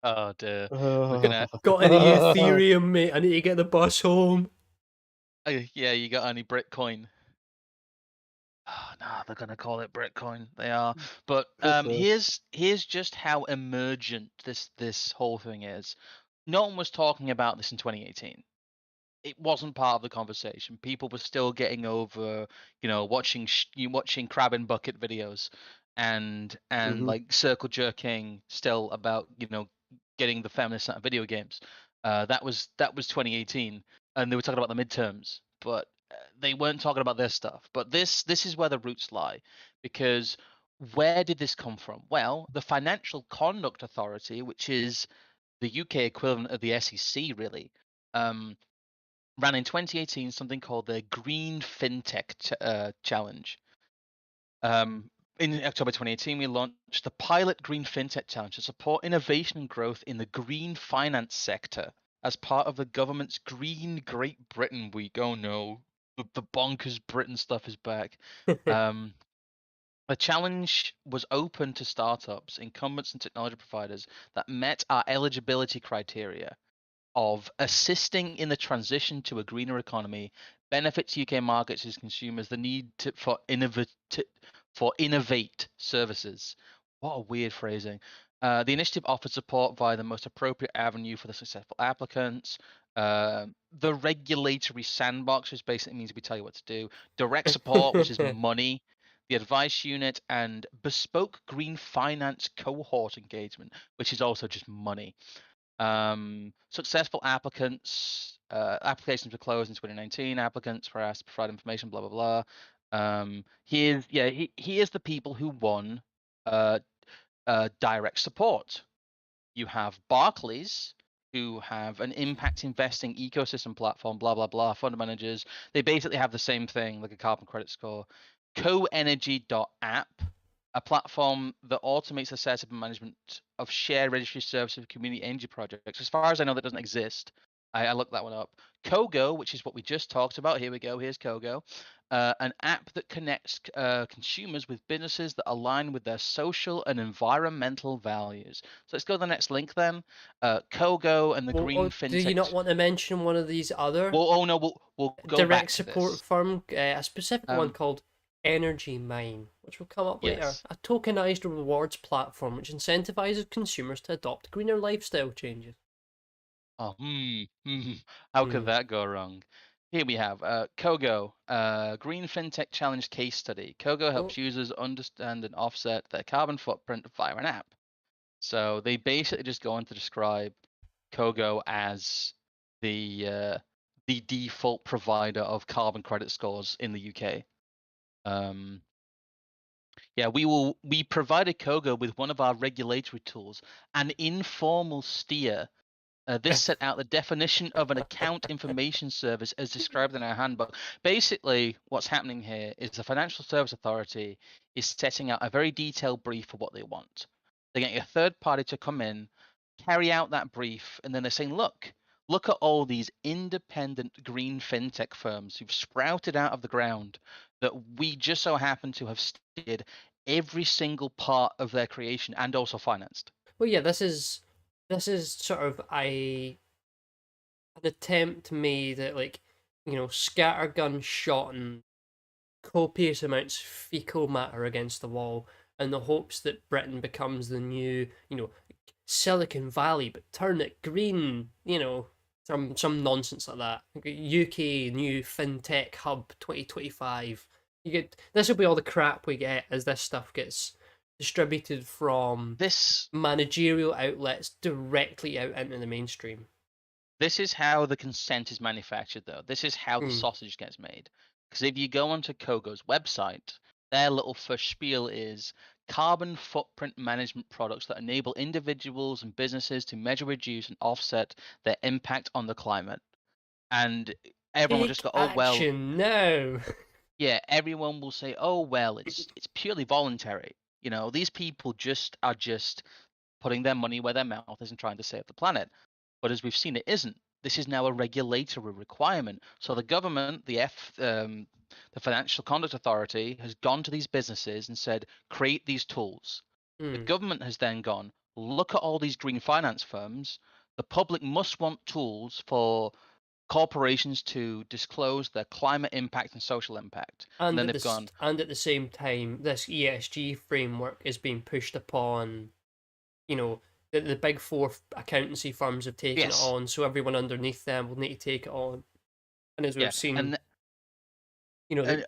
Oh dear. We're Got, gonna got any Ethereum, mate? I need to get the bus home. yeah, you got any Bitcoin? Oh, no, they're gonna call it Bitcoin. They are. But here's just how emergent this whole thing is. No one was talking about this in 2018. It wasn't part of the conversation. People were still getting over, watching crab in bucket videos, and Mhm. like circle jerking still about getting the feminists out of video games. That was 2018, and they were talking about the midterms, but they weren't talking about this stuff. But this is where the roots lie, because where did this come from? Well, the Financial Conduct Authority, which is the UK equivalent of the SEC, really. Ran in 2018 something called the Green FinTech Challenge. Um, in October 2018, we launched the pilot Green FinTech Challenge to support innovation and growth in the green finance sector as part of the government's Green Great Britain Week. Oh no, the bonkers Britain stuff is back. Um, the challenge was open to startups, incumbents, and technology providers that met our eligibility criteria of assisting in the transition to a greener economy, benefits UK markets as consumers, the need for innovate services. What a weird phrasing. The initiative offers support via the most appropriate avenue for the successful applicants. The regulatory sandbox, which basically means we tell you what to do. Direct support, which is money. The advice unit and bespoke green finance cohort engagement, which is also just money. Successful applicants, applications were closed in 2019. Applicants were asked to provide information, blah blah blah. Here's the people who won uh, direct support. You have Barclays, who have an impact investing ecosystem platform, blah blah blah. Fund managers, they basically have the same thing, like a carbon credit score. CoEnergy.app, a platform that automates the setup and management of shared registry services for community energy projects. As far as I know, that doesn't exist. I looked that one up. Kogo, which is what we just talked about. Here we go. Here's Kogo, an app that connects consumers with businesses that align with their social and environmental values. So let's go to the next link then. Kogo and the Well, Green do you not FinTech. want to mention one of these other Well, oh no, we'll go direct back to support this. firm? A specific one Um, called Energy Mine, which will come up later. Yes. A tokenized rewards platform which incentivizes consumers to adopt greener lifestyle changes. Oh, how could Hmm. that go wrong? Here we have Kogo, Green FinTech Challenge case study. Kogo Oh, helps users understand and offset their carbon footprint via an app. So they basically just go on to describe Kogo as the default provider of carbon credit scores in the UK. Yeah, we provided Kogo with one of our regulatory tools, an informal steer. This set out the definition of an account information service as described in our handbook. Basically, what's happening here is the Financial Service Authority is setting out a very detailed brief for what they want. They're getting a third party to come in, carry out that brief, and then they're saying, look at all these independent green fintech firms who've sprouted out of the ground that we just so happen to have steered every single part of their creation and also financed. well, yeah, this is sort of an attempt made at, like, scattergun shot and copious amounts of fecal matter against the wall in the hopes that Britain becomes the new, Silicon Valley, but turn it green, some nonsense like that. UK new fintech hub 2025. This will be all the crap we get as this stuff gets distributed from This managerial outlets directly out into the mainstream. This is how the consent is manufactured, though. This is how the Hmm. sausage gets made. Because if you go onto Kogo's website, their little first spiel is carbon footprint management products that enable individuals and businesses to measure, reduce, and offset their impact on the climate. And everyone will just Take go, oh, well, action now. yeah, everyone will say, oh, well, it's purely voluntary. These people are just putting their money where their mouth is and trying to save the planet. But as we've seen, it isn't. This is now a regulatory requirement. So the government, the Financial Conduct Authority, has gone to these businesses and said, create these tools. The Hmm. government has then gone, look at all these green finance firms. The public must want tools for corporations to disclose their climate impact and social impact. And And then at they've this, gone, and at the same time, this ESG framework is being pushed upon. You know, the big four accountancy firms have taken it yes, on, so everyone underneath them will need to take it on. And as yeah, we've seen, and the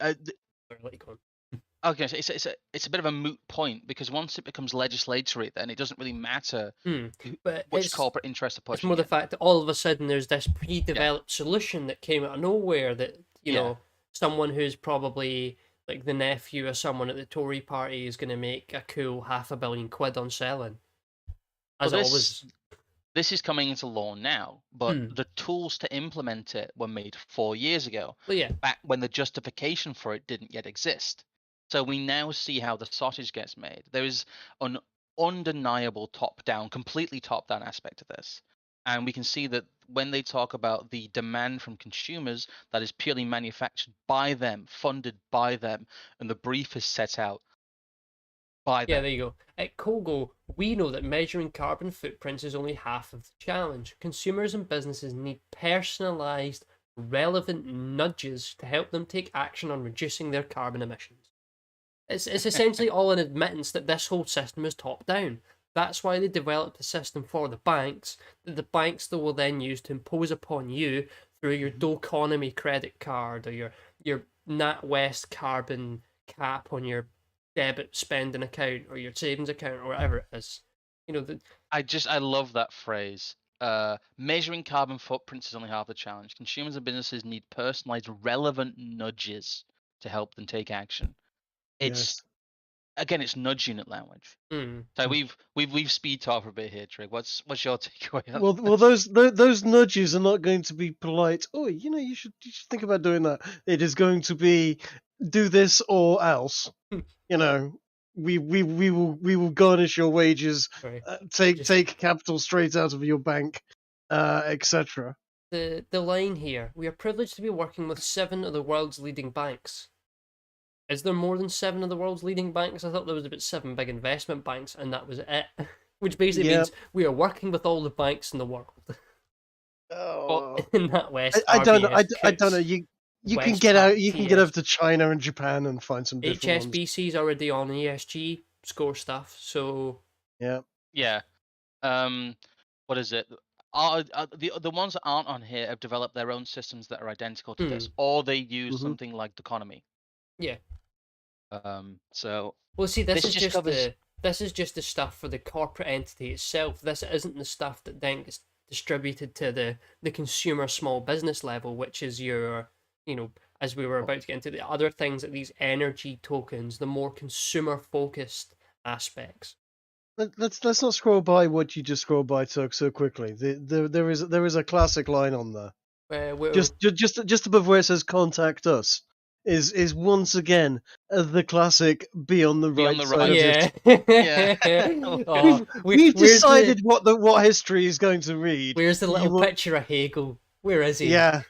uh, sorry, let you go on. okay, so it's a bit of a moot point because once it becomes legislatory, then it doesn't really matter Hmm. But which corporate interests are it's more pushing the it. fact that all of a sudden there's this Yeah, pre-developed solution that came out of nowhere that yeah. someone who's probably like the nephew of someone at the Tory party is going to make a cool £500 million on selling, Well, as always. this is coming into law now, but Hmm. the tools to implement it were made 4 years ago, But yeah, back when the justification for it didn't yet exist. So we now see how the sausage gets made. There is an undeniable top-down, completely top-down aspect to this. And we can see that when they talk about the demand from consumers, that is purely manufactured by them, funded by them, and the brief is set out by yeah, them. there you go. At Kogo, we know that measuring carbon footprints is only half of the challenge. Consumers and businesses need personalized, relevant nudges to help them take action on reducing their carbon emissions. It's essentially all an admittance that this whole system is top down. That's why they developed a system for the banks that the banks they will then use to impose upon you through your Mhm. Doconomy credit card or your NatWest carbon cap on your debit spending account or your savings account or whatever it is. You know, I love that phrase. Measuring carbon footprints is only half the challenge. Consumers and businesses need personalized, relevant nudges to help them take action. Yes. It's again, it's nudge unit language. So Mm. we've speed talked for a bit here, Trig. What's your takeaway on Well, this? those nudges are not going to be polite. Oh, you should think about doing that. It is going to be do this or else. You know, we will garnish your wages, sorry, take just take capital straight out of your bank, etc. the line here. We are privileged to be working with 7 of the world's leading banks. Is there more than 7 of the world's leading banks? I thought there was about 7 big investment banks, and that was it. Which basically Yeah. means we are working with all the banks in the world. Well, Oh, In that West, I don't know. RBS, I don't know. Coots. You can West get out. Pac You can get over TS to China and Japan and find some different ones. HSBC's already on ESG score stuff, so Yeah. Yeah. What is it? The ones that aren't on here have developed their own systems that are identical to this, or they use Mhm. something like the economy. yeah. So Well, see, this this is just just covers. the stuff for the corporate entity itself. This isn't the stuff that then gets distributed to the consumer small business level, which is your, as we were about to get into the other things like these energy tokens, the more consumer focused aspects. Let's not scroll by what you just scrolled by so quickly. There is a classic line on there. Where Just above where it says "Contact us" is once again the classic "Be on the Be on right the side right. of yeah. history." Yeah. Oh, We've where's decided what history is going to read. where's the You little want, picture of Hegel? Where is he? yeah.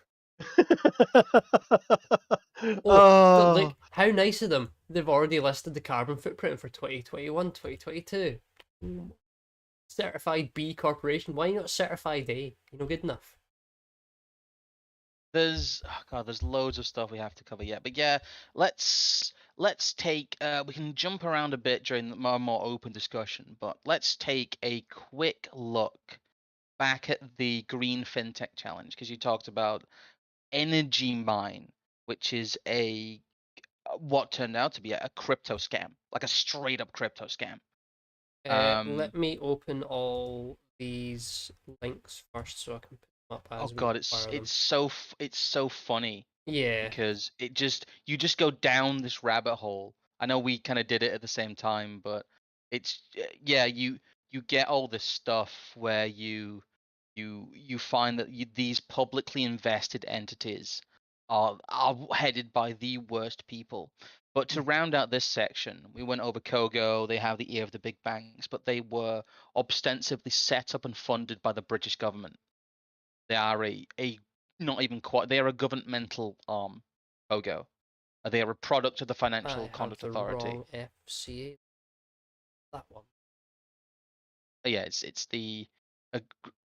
Oh, Oh, look, how nice of them. They've already listed the carbon footprint for 2021, 2022. Certified B corporation. Why not certified A? Good enough. There's loads of stuff we have to cover yet, but yeah, let's take we can jump around a bit during the more open discussion, but let's take a quick look back at the Green FinTech Challenge, because you talked about Energy Mine, which is what turned out to be a crypto scam, like a straight up crypto scam. Let me open all these links first so I can put them up Oh as we God, fire them. it's so funny Yeah. because you just go down this rabbit hole. I know we kind of did it at the same time, but yeah, you get all this stuff where you find that these publicly invested entities are headed by the worst people. But to round out this section, we went over Kogo. They have the ear of the big banks, but they were ostensibly set up and funded by the British government. They are a not even quite. They are a governmental arm. Kogo. They are a product of the I Financial have Conduct the Authority. wrong FCA. That one. Yeah, it's the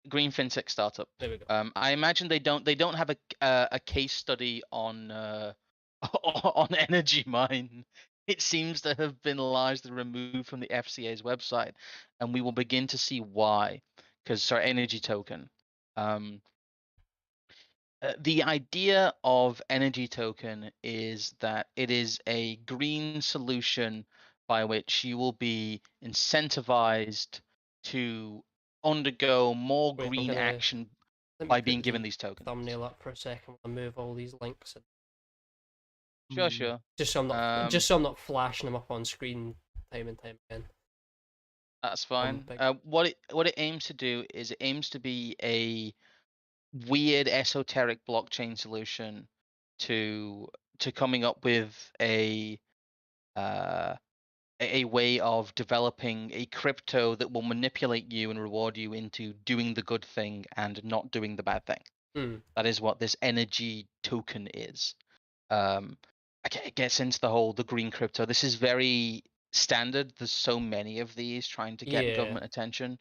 green fintech startup. There we go. I imagine they don't have a case study on on Energy Mine. It seems to have been largely removed from the FCA's website, and we will begin to see why. Because sorry, Energy Token. Um, the idea of Energy Token is that it is a green solution by which you will be incentivized to undergo more Wait, green action let me by put being given the these tokens. thumbnail up for a second. I'll move all these links. Sure, sure. Just so I'm not Um, flashing them up on screen time and time again. that's fine. Big. What it aims to do is it aims to be a weird esoteric blockchain solution to coming up with uh, a way of developing a crypto that will manipulate you and reward you into doing the good thing and not doing the bad thing. That is what this energy token is. It gets into the green crypto. This is very standard. There's so many of these trying to get Yeah. government attention.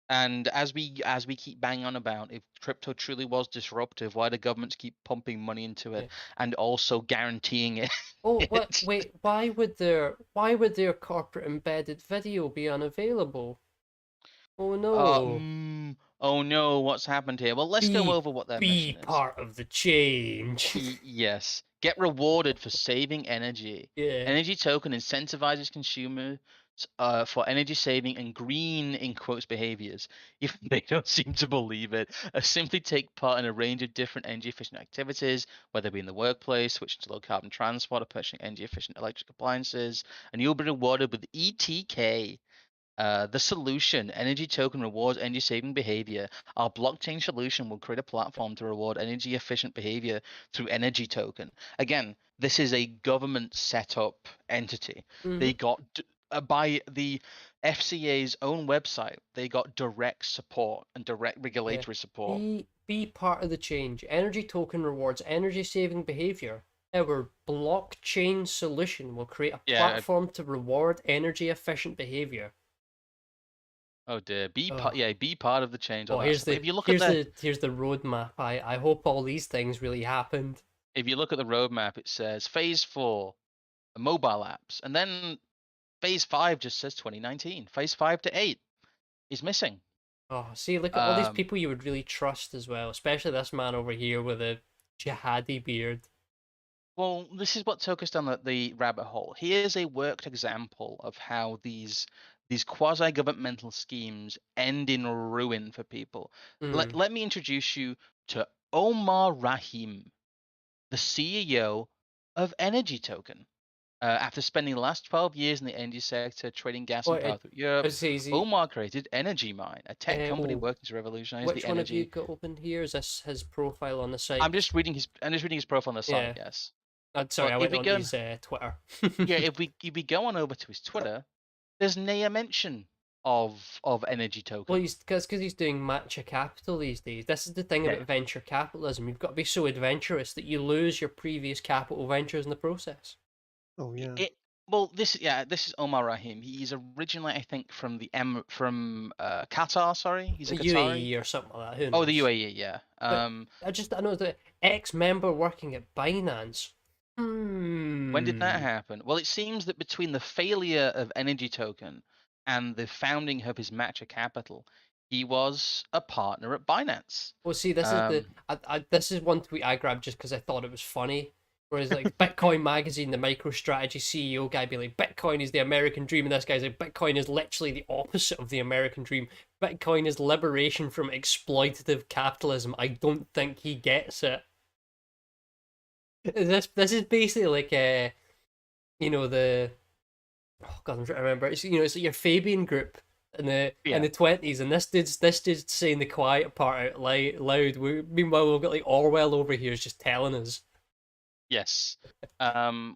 And as we keep banging on about, if crypto truly was disruptive, why do governments keep pumping money into it and also guaranteeing it? Oh, what? Wait, why would their corporate embedded video be unavailable? Oh no. Oh no, what's happened here? Well, let's go over what their Be mission is. part of the change. Yes. Get rewarded for saving energy. Yeah. Energy token incentivizes consumers for energy saving and green in quotes behaviors. Even they don't seem to believe it. Simply take part in a range of different energy efficient activities, whether it be in the workplace, switching to low carbon transport, or purchasing energy efficient electric appliances, and you'll be rewarded with ETK. The solution, Energy Token, rewards energy saving behavior. Our blockchain solution will create a platform to reward energy efficient behavior through Energy Token. Again, this is a government set up entity. They got, by the FCA's own website, they got direct support and direct regulatory support. Be part of the change. Energy Token rewards energy saving behavior. Our blockchain solution will create a platform to reward energy efficient behavior. Oh dear, be part of the change. Oh, All that stuff. If you look at here's the roadmap. I hope all these things really happened. if you look at the roadmap, it says phase 4, mobile apps, and then phase 5 just says 2019. Phase 5 to 8 is missing. Oh, see, look at all these people you would really trust as well, especially this man over here with a jihadi beard. Well, this is what took us down the rabbit hole. Here's a worked example of how these quasi-governmental schemes end in ruin for people. Mm. Let me introduce you to Omar Rahim, the CEO of Energy Token. After spending the last 12 years in the energy sector, trading gas and What power through Europe, is easy? Omar created Energy Mine, a tech company Oh, working to revolutionize the which one have you energy. got open here? Is this his profile on the site? I'm just reading his profile on the site. Yeah. Yes. Sorry, Well, I if went we on go, his Twitter. yeah, if we go on over to his Twitter, there's near mention of Energy Well, Token. he's because he's doing matcha capital these days. This is the thing Yeah. about venture capitalism. You've got to be so adventurous that you lose your previous capital ventures in the process. Oh yeah. Well, this is Omar Rahim. He's originally, I think, from Qatar. Sorry, he's a The Qatari. UAE or something like that. Who Oh, the knows? UAE. Yeah. But I know the ex-member working at Binance. When did that Hmm. happen? Well, it seems that between the failure of Energy Token and the founding of his Matcha Capital, he was a partner at Binance. Well, see, this is Um, this is one tweet I grabbed just because I thought it was funny. Whereas like Bitcoin Magazine, the MicroStrategy CEO guy be like, Bitcoin is the American dream, and this guy's like, Bitcoin is literally the opposite of the American dream. Bitcoin is liberation from exploitative capitalism. I don't think he gets it. This is basically like the oh god, I'm trying to remember. It's like your Fabian group in yeah. the 20s, and this dude's saying the quiet part out loud. Meanwhile, we've got like Orwell over here is just telling us. Yes.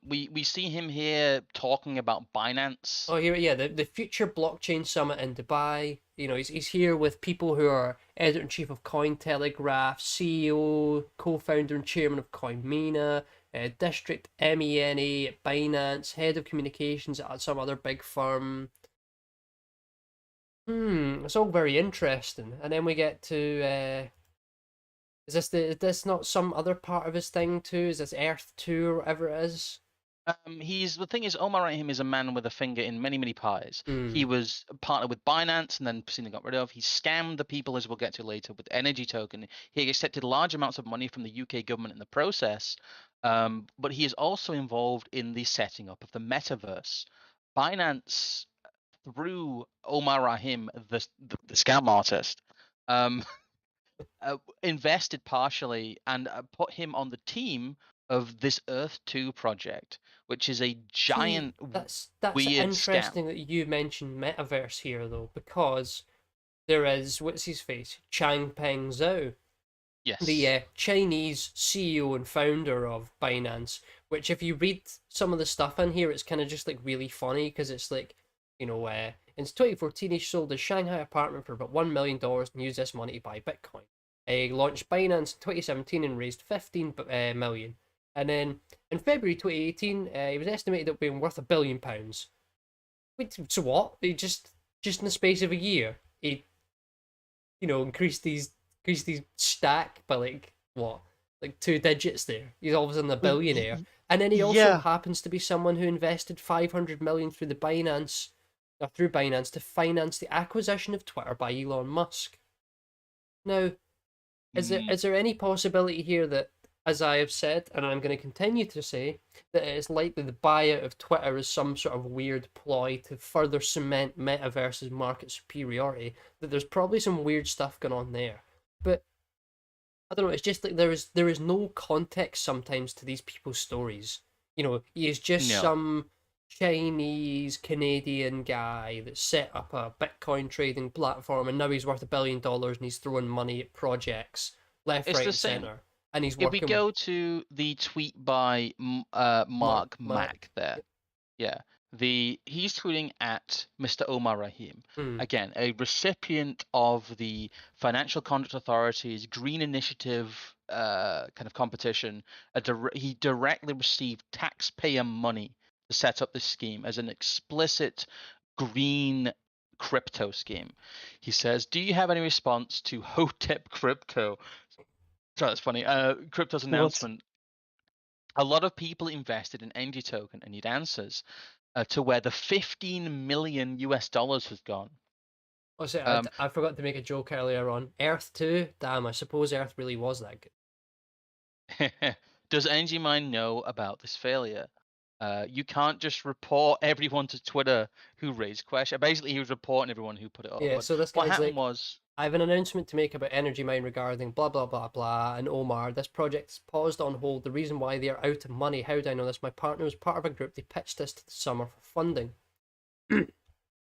We see him here talking about Binance. Oh, here, yeah, the future blockchain summit in Dubai. He's here with people who are editor in chief of Cointelegraph, CEO, co-founder and chairman of Coinmina, district MENA at Binance, head of communications at some other big firm. It's all very interesting. And then we get to is this not some other part of his thing too? Is this Earth 2 or whatever it is? The thing is, Omar Rahim is a man with a finger in many, many pies. Hmm. He was a partner with Binance and then soon got rid of. He scammed the people, as we'll get to later, with Energy Token. He accepted large amounts of money from the UK government in the process. But he is also involved in the setting up of the metaverse. Binance, through Omar Rahim, the scam artist, um, invested partially and put him on the team of this Earth 2 project, which is a See, giant that's weird scam. interesting that you mentioned metaverse here though, because there is what's his face, Changpeng Zhao, the Yes. Chinese CEO and founder of Binance. Which, if you read some of the stuff in here, it's kind of just like really funny because it's like, in 2014 he sold his Shanghai apartment for about $1 million and used this money to buy Bitcoin. He launched Binance in 2017 and raised 15 million. And then in February 2018, he was estimated at being worth £1 billion. Wait, so what? He just in the space of a year, he increased these stack by like what, like 2 digits there. He's all of a sudden a Well, billionaire. And then he also yeah. happens to be someone who invested 500 million through Binance to finance the acquisition of Twitter by Elon Musk. Now, Mm, is there any possibility here that, as I have said, and I'm going to continue to say, that it's likely the buyout of Twitter is some sort of weird ploy to further cement Metaverse's market superiority? That there's probably some weird stuff going on there, but I don't know. It's just like there is no context sometimes to these people's stories. He is just no. some Chinese Canadian guy that set up a Bitcoin trading platform, and now he's worth $1 billion, and he's throwing money at projects left, It's right, the and same. center. And he's If we working with go to the tweet by Mark Mark. Mack there, yeah, he's tweeting at Mr. Omar Rahim, Hmm. again, a recipient of the Financial Conduct Authority's Green Initiative kind of competition. He directly received taxpayer money to set up this scheme as an explicit green crypto scheme. He says, "Do you have any response to Hotep Crypto?" Sorry, that's funny. Crypto's What? announcement a lot of people invested in energy token and need answers to where the 15 million US dollars has gone. Oh, sorry, Um, I forgot to make a joke earlier on. Earth 2? Damn, I suppose Earth really was that good. does Energy Mine know about this failure? You can't just report everyone to Twitter who raised question. Basically, he was reporting everyone who put it up. Yeah, But so this what guy's happened like, was, I have an announcement to make about Energy Mine regarding blah blah blah blah and Omar. This project's paused on hold. The reason why they are out of money. How do I know this? My partner was part of a group. They pitched this to the summer for funding.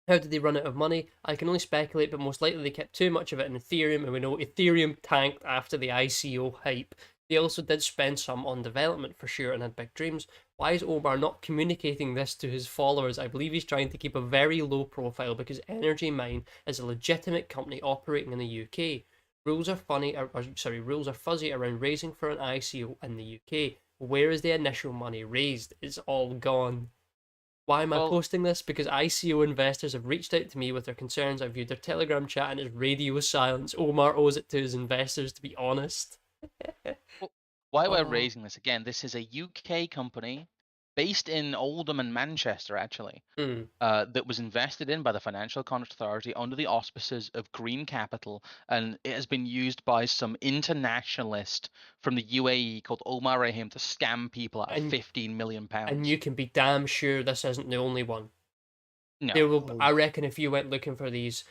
How did they run out of money? I can only speculate, but most likely they kept too much of it in Ethereum, and we know Ethereum tanked after the ICO hype. They also did spend some on development for sure and had big dreams. Why is Omar not communicating this to his followers? I believe he's trying to keep a very low profile because Energy Mine is a legitimate company operating in the UK. Rules are rules are fuzzy around raising for an ICO in the UK. Where is the initial money raised? It's all gone. Why am I well, posting this? Because ICO investors have reached out to me with their concerns. I viewed their Telegram chat and it's radio silence. Omar owes it to his investors to be honest. well, why we're Oh, raising this again? This is a UK company based in Oldham and Manchester, actually. mm. That was invested in by the Financial Conduct Authority under the auspices of green capital, and it has been used by some internationalist from the UAE called Omar Rahim to scam people out of and 15 million and pounds. you can be damn sure this isn't the only one. There No, will, Oh, I reckon, if you went looking for these,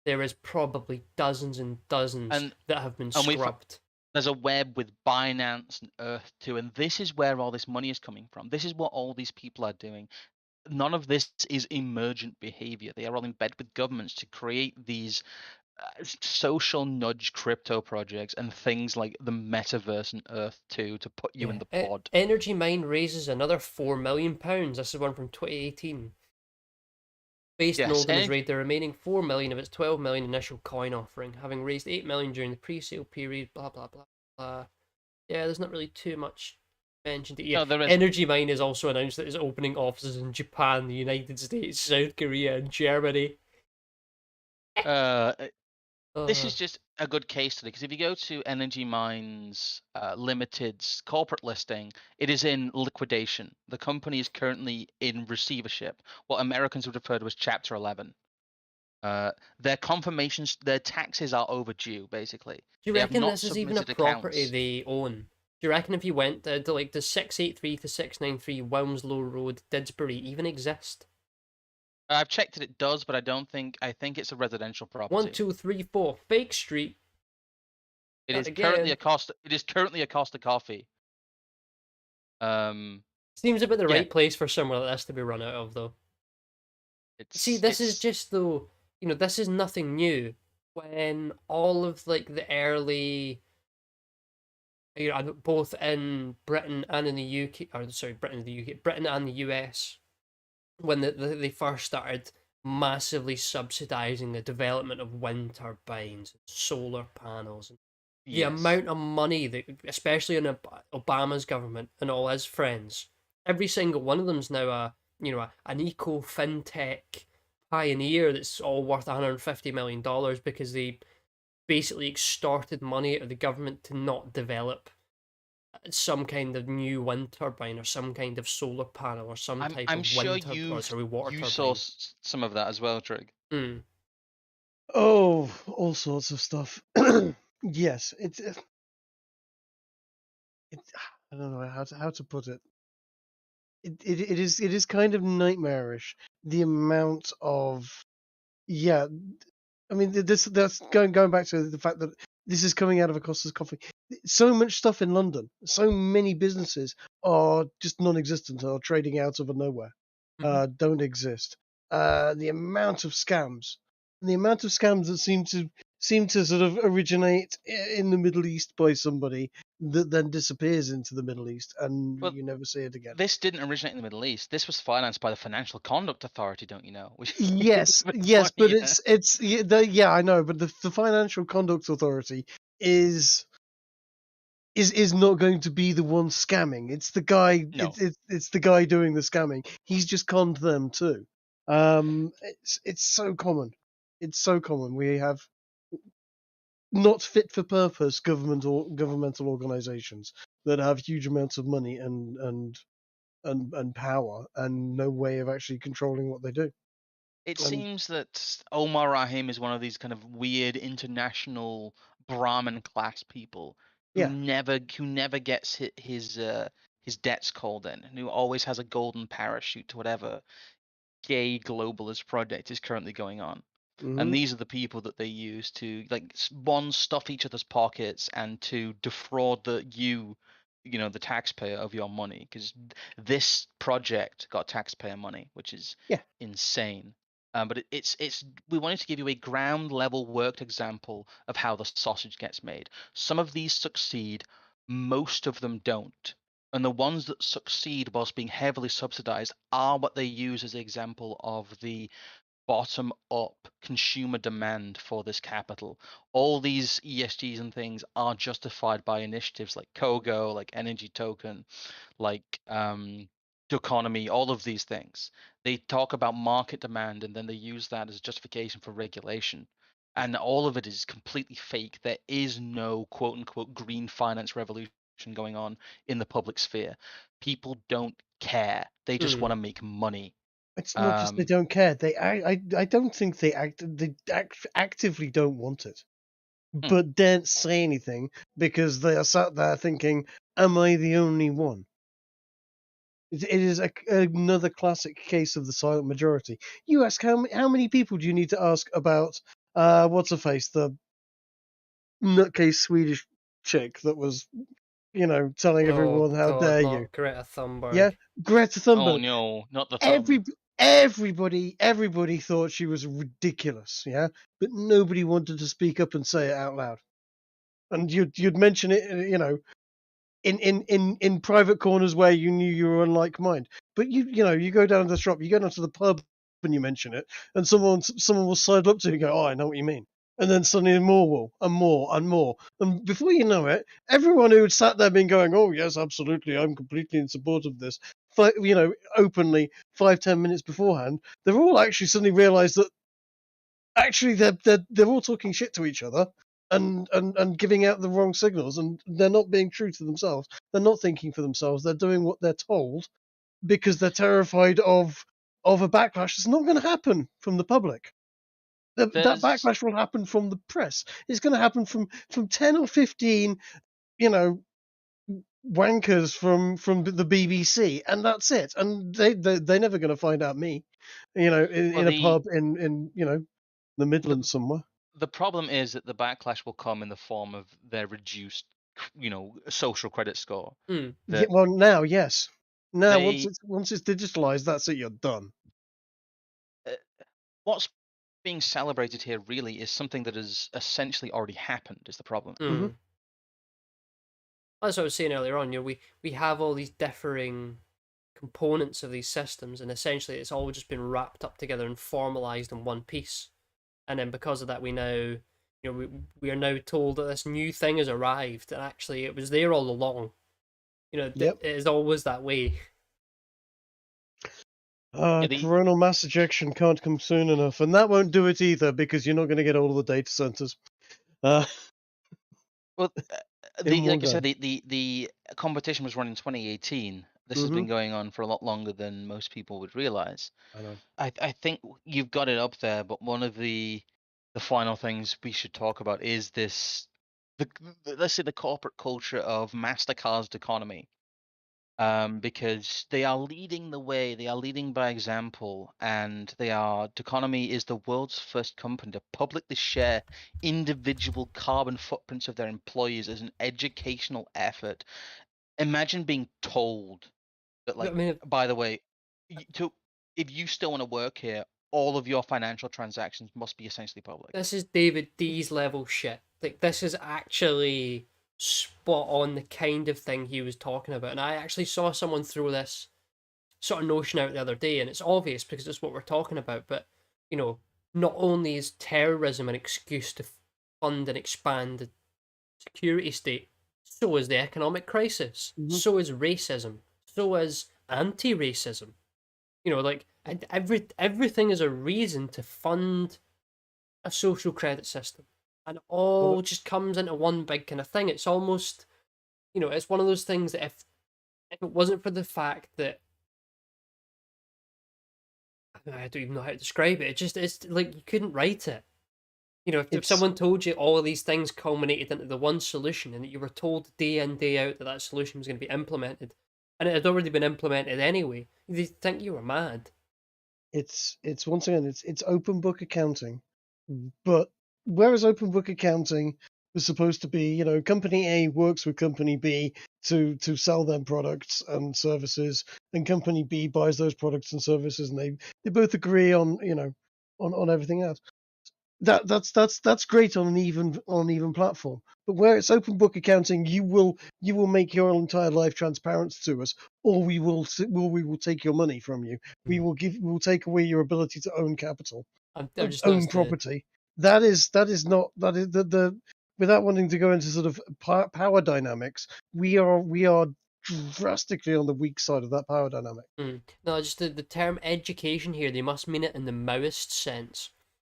there is probably dozens and dozens and that have been and we've scrubbed. there's a web with Binance and Earth too, and this is where all this money is coming from. This is what all these people are doing. None of this is emergent behavior. They are all in bed with governments to create these social nudge crypto projects and things like the metaverse and Earth 2 to put you in Yeah, the pod. Energy Mine raises another £4 million. This is one from 2018. Based in Yes, Oldham has raised the remaining 4 million of its 12 million initial coin offering, having raised 8 million during the pre-sale period. Blah blah blah blah. Yeah, there's not really too much mentioned. Yeah, no, there is. Energy Mine has also announced that it's opening offices in Japan, the United States, South Korea, and Germany. Uh, this Uh, is just a good case study because if you go to Energy Mines Limited's corporate listing, it is in liquidation. The company is currently in receivership, what Americans would refer to as Chapter 11. Their confirmations, their taxes are overdue, basically. do you They have reckon not this is even a submitted property accounts. they own? Do you reckon if you went to like the 683 to 693 Wilmslow Road, Didsbury, even exist? I've checked it does, but I think it's a residential One, property. two, three, four, Fake Street. It That is currently again. a cost. It is currently a Costa Coffee. Um, Seems about the yeah, right place for somewhere like this to be run out of, though. See, this is it's just though, this is nothing new. When all of like the early, both in Britain and in the UK, or sorry, Britain and the UK, Britain and the US, when they first started massively subsidizing the development of wind turbines, solar panels, the yes. amount of money that, especially in Obama's government and all his friends, every single one of them's now an eco fintech pioneer that's all worth $150 million because they basically extorted money out of the government to not develop some kind of new wind turbine or some kind of solar panel or some type I'm of sure water you saw turbine. some of that as well, Trig. Mm. oh, all sorts of stuff. Yes, it's I don't know how to put it. It is kind of nightmarish the amount of yeah. I mean, that's going back to the fact that this is coming out of a Costa's coffee. So much stuff in London, so many businesses are just non-existent or trading out of nowhere, Mm-hmm. don't exist. The amount of scams, and the amount of scams that seem to sort of originate in the Middle East by somebody that then disappears into the Middle East, and Well, you never see it again. this didn't originate in the Middle East. This was financed by the Financial Conduct Authority, don't you know? Which is Yes, even yes, but funnier. it's yeah, I know, but the Financial Conduct Authority is is not going to be the one scamming. It's the guy. No. It's the guy doing the scamming. He's just conned them too. It's so common. It's so common. We have not fit for purpose governmental organizations that have huge amounts of money and power and no way of actually controlling what they do. It And seems that Omar Rahim is one of these kind of weird international Brahmin class people yeah, who never gets his debts called in, and who always has a golden parachute to whatever gay globalist project is currently going on. And hmm these are the people that they use to, like, one, stuff each other's pockets, and to defraud the taxpayer of your money, because this project got taxpayer money, which is yeah, insane. But it's we wanted to give you a ground level worked example of how the sausage gets made. Some of these succeed, most of them don't. And the ones that succeed whilst being heavily subsidized are what they use as an example of the bottom up consumer demand for this capital. All these ESGs and things are justified by initiatives like Kogo, like Energy Token, like Economy, all of these things. They talk about market demand, and then they use that as justification for regulation. And all of it is completely fake. There is no quote unquote green finance revolution going on in the public sphere. People don't care. They just want to make money. it's not just they Um, don't care. I don't think actively don't want it, hmm. but daren't say anything because they are sat there thinking, "Am I the only one?" It is another classic case of the silent majority. You ask how many people do you need to ask about what's her face, the nutcase Swedish chick that was telling Oh everyone how God, dare you? not Greta Yeah, Thunberg. Greta Oh Thunberg. no, not the thumb. Every everybody thought she was ridiculous. Yeah, but nobody wanted to speak up and say it out loud. And you'd mention it, in private corners where you knew you were unlike mind. But you go down to the shop, you go down to the pub, and you mention it, and someone will sidle up to you and go, "Oh, I know what you mean." And then suddenly more will, and more, and more. And before you know it, everyone who had sat there been going, "Oh, yes, absolutely, I'm completely in support of this," openly 5-10 minutes beforehand, they've all actually suddenly realised that actually they're all talking shit to each other and giving out the wrong signals, and they're not being true to themselves. They're not thinking for themselves. They're doing what they're told because they're terrified of a backlash that's not going to happen from the public. That There's backlash will happen from the press. It's going to happen from 10 or 15 you know wankers from the BBC, and that's it. And they're never going to find out me, well in a pub in the the Midlands somewhere. the problem is that the backlash will come in the form of their reduced, social credit score. Yeah, That well, now, yes. Now, they once it's digitalized, that's it. You're done. uh, what's being celebrated here really is something that has essentially already happened. Is the problem? Hmm. Mm. As I was saying earlier on, we have all these differing components of these systems, and essentially it's all just been wrapped up together and formalized in one piece. And then because of that, we are now told that this new thing has arrived, and actually it was there all along. Yep. It is always that way. Yeah, the Coronal mass ejection can't come soon enough, and that won't do it either because you're not going to get all of the data centers uh, well, in the one like I go. said, the competition was run in 2018. This has Hmm. been going on for a lot longer than most people would realize. I know. I think you've got it up there, but one of the final things we should talk about is the let's say the corporate culture of Mastercard's economy. Because they are leading the way, they are leading by example, and Economy is the world's first company to publicly share individual carbon footprints of their employees as an educational effort. Imagine being told that, I like, mean, by the way, to if you still want to work here, all of your financial transactions must be essentially public. this is David D's level shit. Like, this is actually spot on the kind of thing he was talking about. And I actually saw someone throw this sort of notion out the other day, and it's obvious because it's what we're talking about. But, you know, not only is terrorism an excuse to fund and expand the security state, so is the economic crisis, Hmm. so is racism, so is anti-racism. Like, everything is a reason to fund a social credit system. and Well, all just comes into one big kind of thing. It's almost, it's one of those things that if it wasn't for the fact that I don't even know how to describe it, it's like you couldn't write it. If it's someone told you all of these things culminated into the one solution, and that you were told day in day out that that solution was going to be implemented, and it had already been implemented anyway, you'd think you were mad. it's once again it's open book accounting, but whereas open book accounting was supposed to be, company A works with company B to sell them products and services, and company B buys those products and services, and they both agree on, on everything else. That's great on an even platform. But where it's open book accounting, you will make your entire life transparent to us, or we will take your money from you. We will take away your ability to own capital, I've just own noticed the property. That is not that is the without wanting to go into sort of power dynamics. We are drastically on the weak side of that power dynamic. no, just the term education here. They must mean it in the Maoist sense.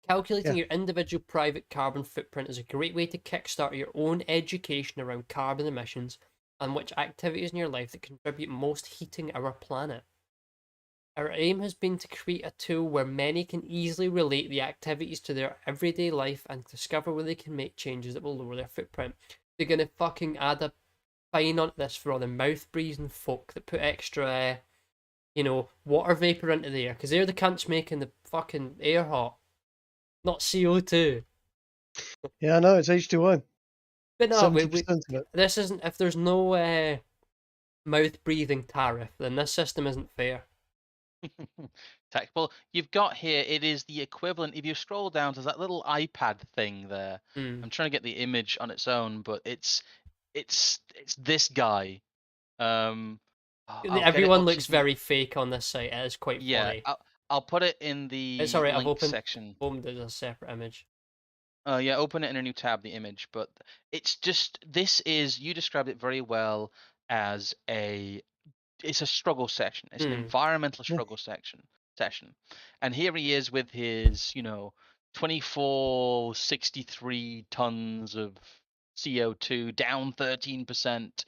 Calculating Yeah. your individual private carbon footprint is a great way to kickstart your own education around carbon emissions and which activities in your life that contribute most heating our planet. Our aim has been to create a tool where many can easily relate the activities to their everyday life and discover where they can make changes that will lower their footprint. They're gonna fucking add a fine on this for all the mouth breathing folk that put extra, water vapor into the air because they're the cunts making the fucking air hot, not CO2. Yeah, I know it's H2O. But no, 70% of it. this isn't. If there's no mouth breathing tariff, then this system isn't fair. Tech. Well, you've got here, it is the equivalent. If you scroll down to that little iPad thing there, Mm. I'm trying to get the image on its own, but it's this guy. I'll get it Everyone up so looks you can. very fake on this site. It is quite Yeah, funny. I'll put it in It's the alright. I've link section. opened it as a separate image. Yeah, open it in a new tab, the image. But it's just this is you described it very well as it's a struggle session. It's an Hmm. environmental Yeah. struggle session. And here he is with his, 2463 tons of CO2, down 13%.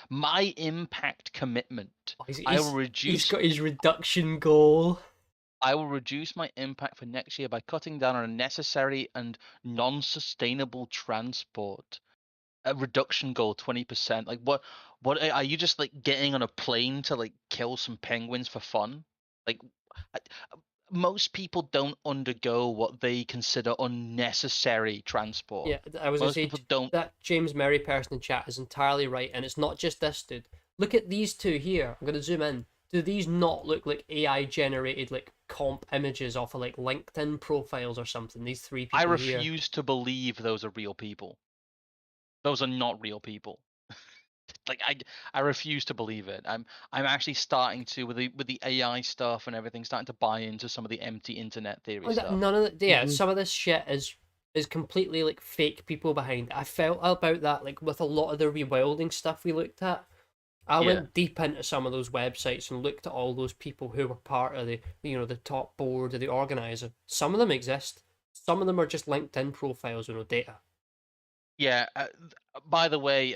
My impact commitment. Oh, I will he's reduce got his reduction goal. I will reduce my impact for next year by cutting down on unnecessary and non-sustainable transport. A reduction goal 20%. Like what are you just like getting on a plane to like kill some penguins for fun? Like I- most people don't undergo what they consider unnecessary transport. Yeah, I was gonna Most say people don't. that James Merry person in chat is entirely right, and it's not just this dude. Look at these two here. I'm gonna zoom in. Do these not look like AI generated like comp images off of like LinkedIn profiles or something? These three I people here. refuse to believe those are real people. Those are not real people. Like I refuse to believe it. I'm actually starting to with the AI stuff and everything, starting to buy into some of the empty internet theory And stuff. none of the yeah, Mhm. some of this shit is completely like fake people behind it. I felt about that like with a lot of the rewilding stuff we looked at. I Yeah. went deep into some of those websites and looked at all those people who were part of the top board or the organizer. Some of them exist. Some of them are just LinkedIn profiles with no data. Yeah. By the way,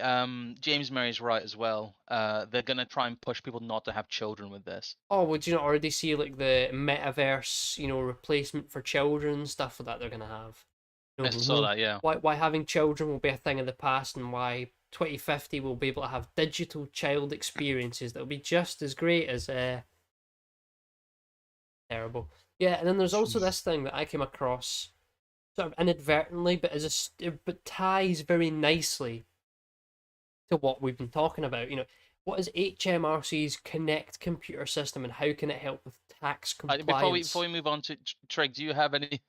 James Murray's right as well. They're gonna try and push people not to have children with this. Oh, would you not already see like the metaverse, replacement for children and stuff that they're gonna have? I saw Mhm. that. Yeah. Why having children will be a thing of the past, and why 2050 will be able to have digital child experiences that'll be just as great as terrible. Yeah, and then there's also Jeez. this thing that I came across sort of inadvertently, but but ties very nicely to what we've been talking about. What is HMRC's Connect computer system, and how can it help with tax Before compliance? we move on to Trig, do you have anything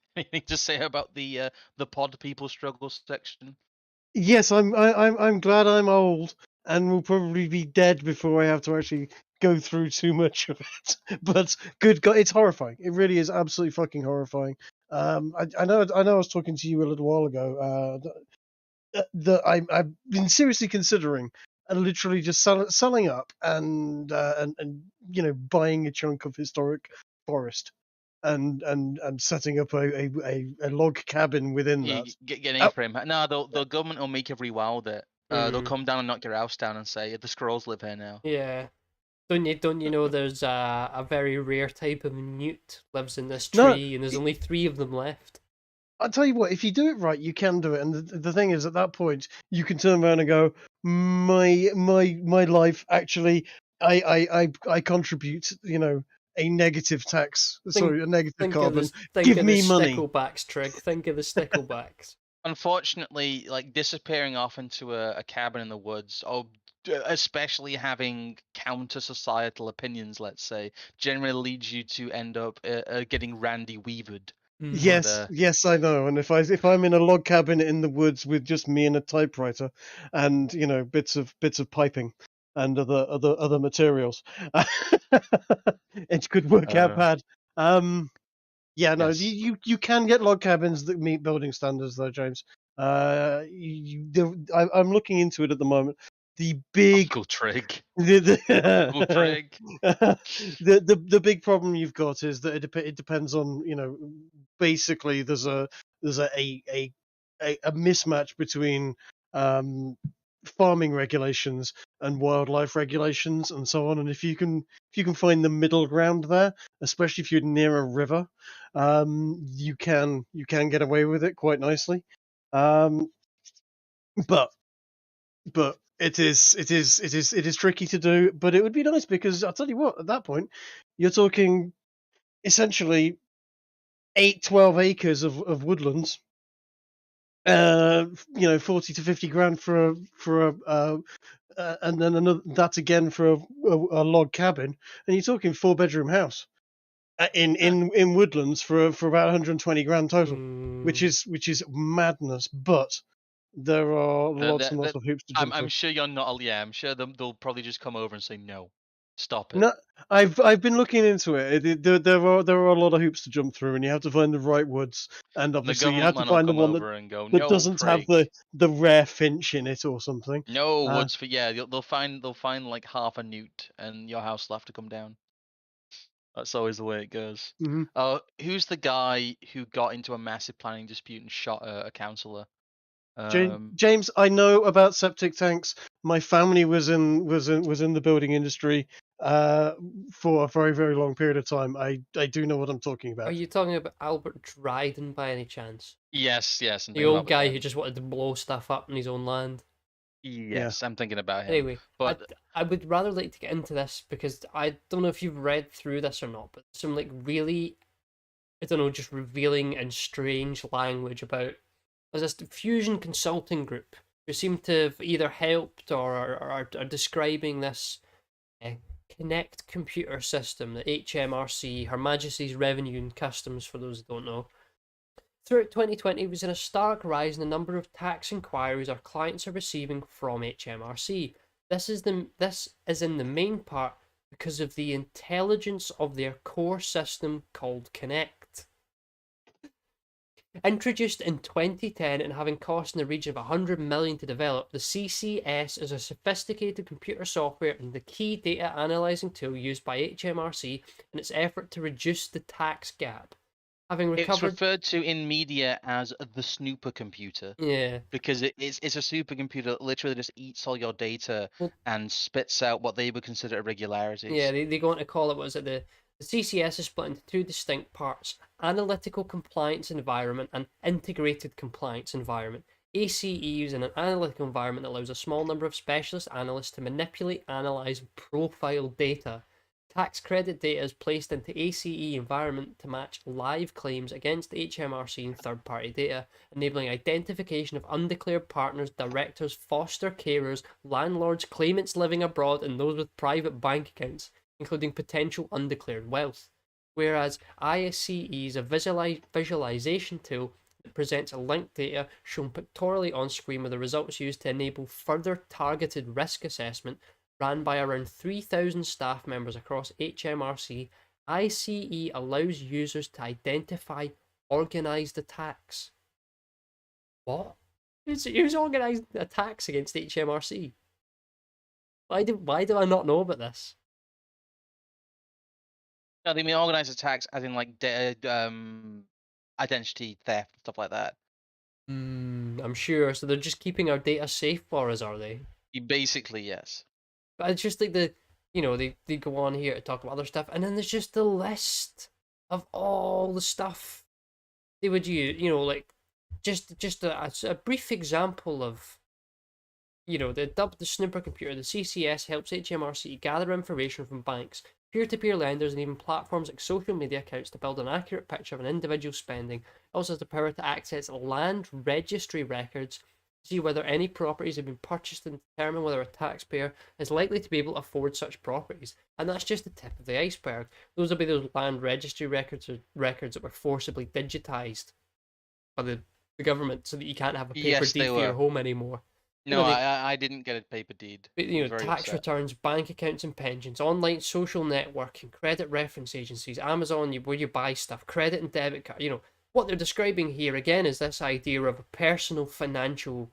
to say about the pod people struggle section? Yes, I'm glad I'm old and will probably be dead before I have to actually go through too much of it. But good God, it's horrifying. It really is absolutely fucking horrifying. I know I was talking to you a little while ago. That I've been seriously considering literally just selling up and buying a chunk of historic forest and setting up a log cabin within You that. get an Uh, A-frame. No, the government will make you rewild it. They'll Mm, come down and knock your house down and say the Scrolls live here now. yeah. Don't you know there's a very rare type of newt lives in this no, tree and there's only 3 of them left? I'll tell you what, if you do it right, you can do it. And the thing is, at that point, you can turn around and go, my life actually, I contribute, a negative tax, Think sorry, a negative think of carbon. this think Give of the me money. sticklebacks, Trig. Think of the sticklebacks. Unfortunately, like disappearing off into a cabin in the woods, or especially having counter societal opinions, let's say, generally leads you to end up getting Randy Weavered. Mm. But Yes, I know. And if I'm in a log cabin in the woods with just me and a typewriter, and bits of piping and other materials, it could work out uh, bad. Yeah, no, yes, you can get log cabins that meet building standards, though, James. I'm looking into it at the moment. The big, Uncle Trig, Uncle the, Trig. the big problem you've got is that it depends on, basically there's a mismatch between um, farming regulations and wildlife regulations and so on. And if you can find the middle ground there, especially if you're near a river, you can get away with it quite nicely. Um, but but it is tricky to do. But it would be nice because I'll tell you what, at that point, you're talking essentially 12 acres of woodlands. 40 to 50 grand and then another that again for a log cabin, and you're talking 4-bedroom house in woodlands for about 120 grand total, which Mm. is madness. But there are lots and lots The of hoops to I'm jump I'm through. sure you're not. Yeah, I'm sure they'll probably just come over and say no, stop it. No, I've been looking into it. There are a lot of hoops to jump through, and you have to find the right woods, and And the obviously you government have to man will find the come one that over and go, that no, doesn't have prig. the rare finch in it or something. No Uh, woods for yeah. They'll find like half a newt, and your house will have to come down. That's always the way it goes. mhm. Who's the guy who got into a massive planning dispute and shot a councillor? James, I know about septic tanks. My family was in the building industry uh, for a very very long period of time. I do know what I'm talking Are about. you talking about Albert Dryden by any chance? Yes, yes, I'm The thinking old about guy who him. just wanted to blow stuff up in his own land. Yeah, Yes, I'm thinking about him. Anyway, I But I would rather like to get into this because I don't know if you've read through this or not, but some like really, I don't know, just revealing and strange language about there's this fusion consulting group who seem to have either helped or are describing this uh, Connect computer system, the HMRC, Her Majesty's Revenue and Customs, for those who don't know. Throughout 2020, we've seen a stark rise in the number of tax inquiries our clients are receiving from HMRC. This is in the main part because of the intelligence of their core system called Connect. Introduced in 2010 and having cost in the region of 100 million to develop, the CCS is a sophisticated computer software and the key data analyzing tool used by HMRC in its effort to reduce the tax gap. Having it's recovered, referred to in media as the snooper computer yeah, because it's a supercomputer that literally just eats all your data well, and spits out what they would consider yeah, irregularities. they go on to call it, what was it, the CCS is split into 2 distinct parts: analytical compliance environment and integrated compliance environment. ACE is in an analytical environment that allows a small number of specialist analysts to manipulate, analyze, and profile data. Tax credit data is placed into ACE environment to match live claims against HMRC and third-party data, enabling identification of undeclared partners, directors, foster carers, landlords, claimants living abroad, and those with private bank accounts, including potential undeclared wealth. Whereas ISCE is a visualization tool that presents a linked data shown pictorially on screen with the results used to enable further targeted risk assessment. Ran by around 3,000 staff members across HMRC, ICE allows users to identify organised attacks. What? Who's organised attacks against HMRC? Why do I not know about this? No, they mean organized attacks, as in like identity theft and stuff like that. I'm sure. So they're just keeping our data safe for us, are they? Basically, yes. But it's just like they go on here to talk about other stuff, and then there's just the list of all the stuff they would use. Like just a brief example of the snooper computer. The CCS helps HMRC gather information from banks, peer-to-peer lenders, and even platforms like social media accounts to build an accurate picture of an individual's spending. It also has the power to access land registry records, see whether any properties have been purchased, and determine whether a taxpayer is likely to be able to afford such properties. And that's just the tip of the iceberg. Those will be those land registry records or records that were forcibly digitized by the government so that you can't have a paper Yes, they deed for your were. home anymore. No, They I didn't get a paper deed. I was very tax upset. returns, bank accounts and pensions, online social networking, credit reference agencies, Amazon, where you buy stuff, credit and debit card. What they're describing here again is this idea of a personal financial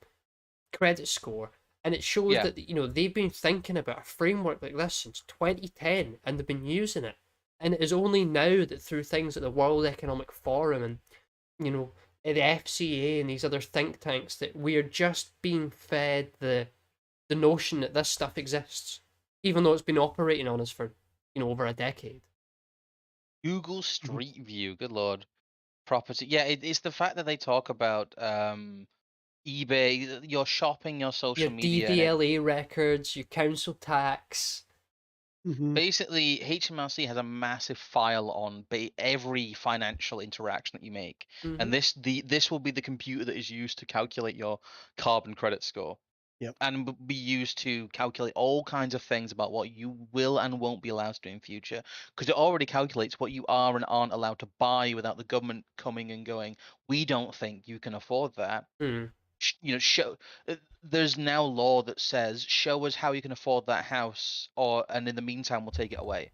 credit score, and it shows Yeah. that they've been thinking about a framework like this since 2010, and they've been using it. And it is only now that through things like the World Economic Forum and you know the FCA and these other think tanks that we are just being fed the notion that this stuff exists, even though it's been operating on us for over a decade. Google Mhm. Street View, good lord. Property. Yeah, it's the fact that they talk about eBay, your shopping, your Your social media, and DVLA records, your council tax. Mhm. basically HMRC has a massive file on every financial interaction that you make, Mm-hmm. and this will be the computer that is used to calculate your carbon credit score. Yep. And be used to calculate all kinds of things about what you will and won't be allowed to do in future, because it already calculates what you are and aren't allowed to buy without the government coming and going, we don't think you can afford that. Mm. Show there's now law that says show us how you can afford that house, and in the meantime we'll take it away.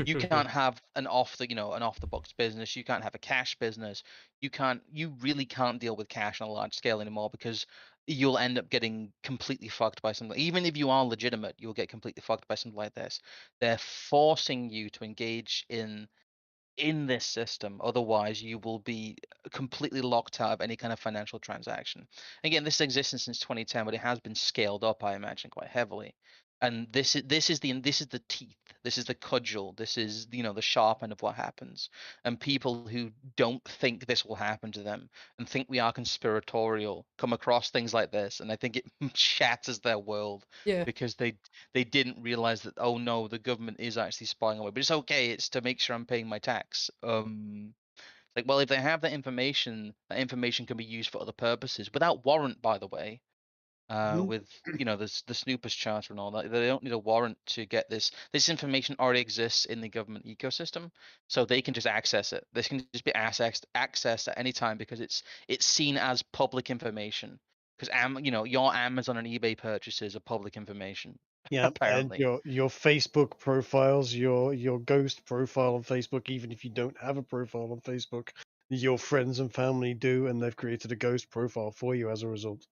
You can't have an off the books business. You can't have a cash business. You really can't deal with cash on a large scale anymore, because you'll end up getting completely fucked by something. Even if you are legitimate, you'll get completely fucked by something like this. They're forcing you to engage in this system. Otherwise, you will be completely locked out of any kind of financial transaction. Again, this has existed since 2010, but it has been scaled up, I imagine, quite heavily. And this is the teeth. This is the cudgel. This is the sharp end of what happens. And people who don't think this will happen to them and think we are conspiratorial come across things like this, and I think it shatters their world, Yeah. because they didn't realize that, oh no, the government is actually spying away, but it's okay, it's to make sure I'm paying my tax. Like, well, if they have that information can be used for other purposes without warrant, by the way. Mhm. With the Snoopers Charter and all that, they don't need a warrant to get this information already exists in the government ecosystem, so they can just access it. This can just be accessed at any time, because it's seen as public information, because your Amazon and eBay purchases are public information, Yeah, and apparently. your Facebook profiles, your ghost profile on Facebook, even if you don't have a profile on Facebook, your friends and family do, and they've created a ghost profile for you as a result.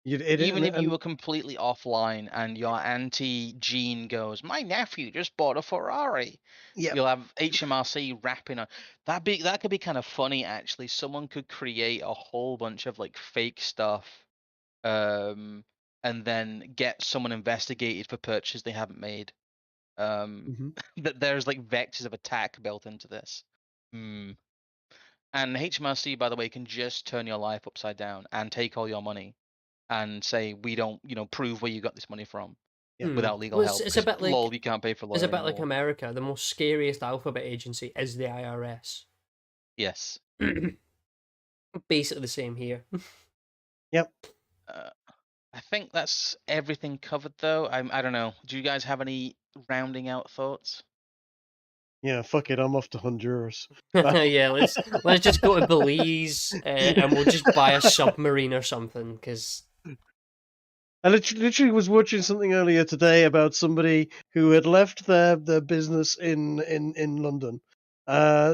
Even if you And were completely offline and your auntie Jean goes, "My nephew just bought a Ferrari," yeah, you'll have HMRC rapping on that. Could be kind of funny, actually. Someone could create a whole bunch of like fake stuff, um, and then get someone investigated for purchases they haven't made. hmm That there's like vectors of attack built into this. Hmm. And HMRC, by the way, can just turn your life upside down and take all your money and say, we don't, prove where you got this money from, yeah, Hmm. without legal Well, it's, help, it's a because bit lol, like you can't pay for a it's a lawyer bit like anymore. America. The most scariest alphabet agency is the IRS. Yes. Basically the same here. yep, Uh, I think that's everything covered, though. I don't know. Do you guys have any rounding out thoughts? yeah. Fuck it, I'm off to Honduras. Yeah, let's just go to Belize and we'll just buy a submarine or something because I literally was watching something earlier today about somebody who had left their business in London,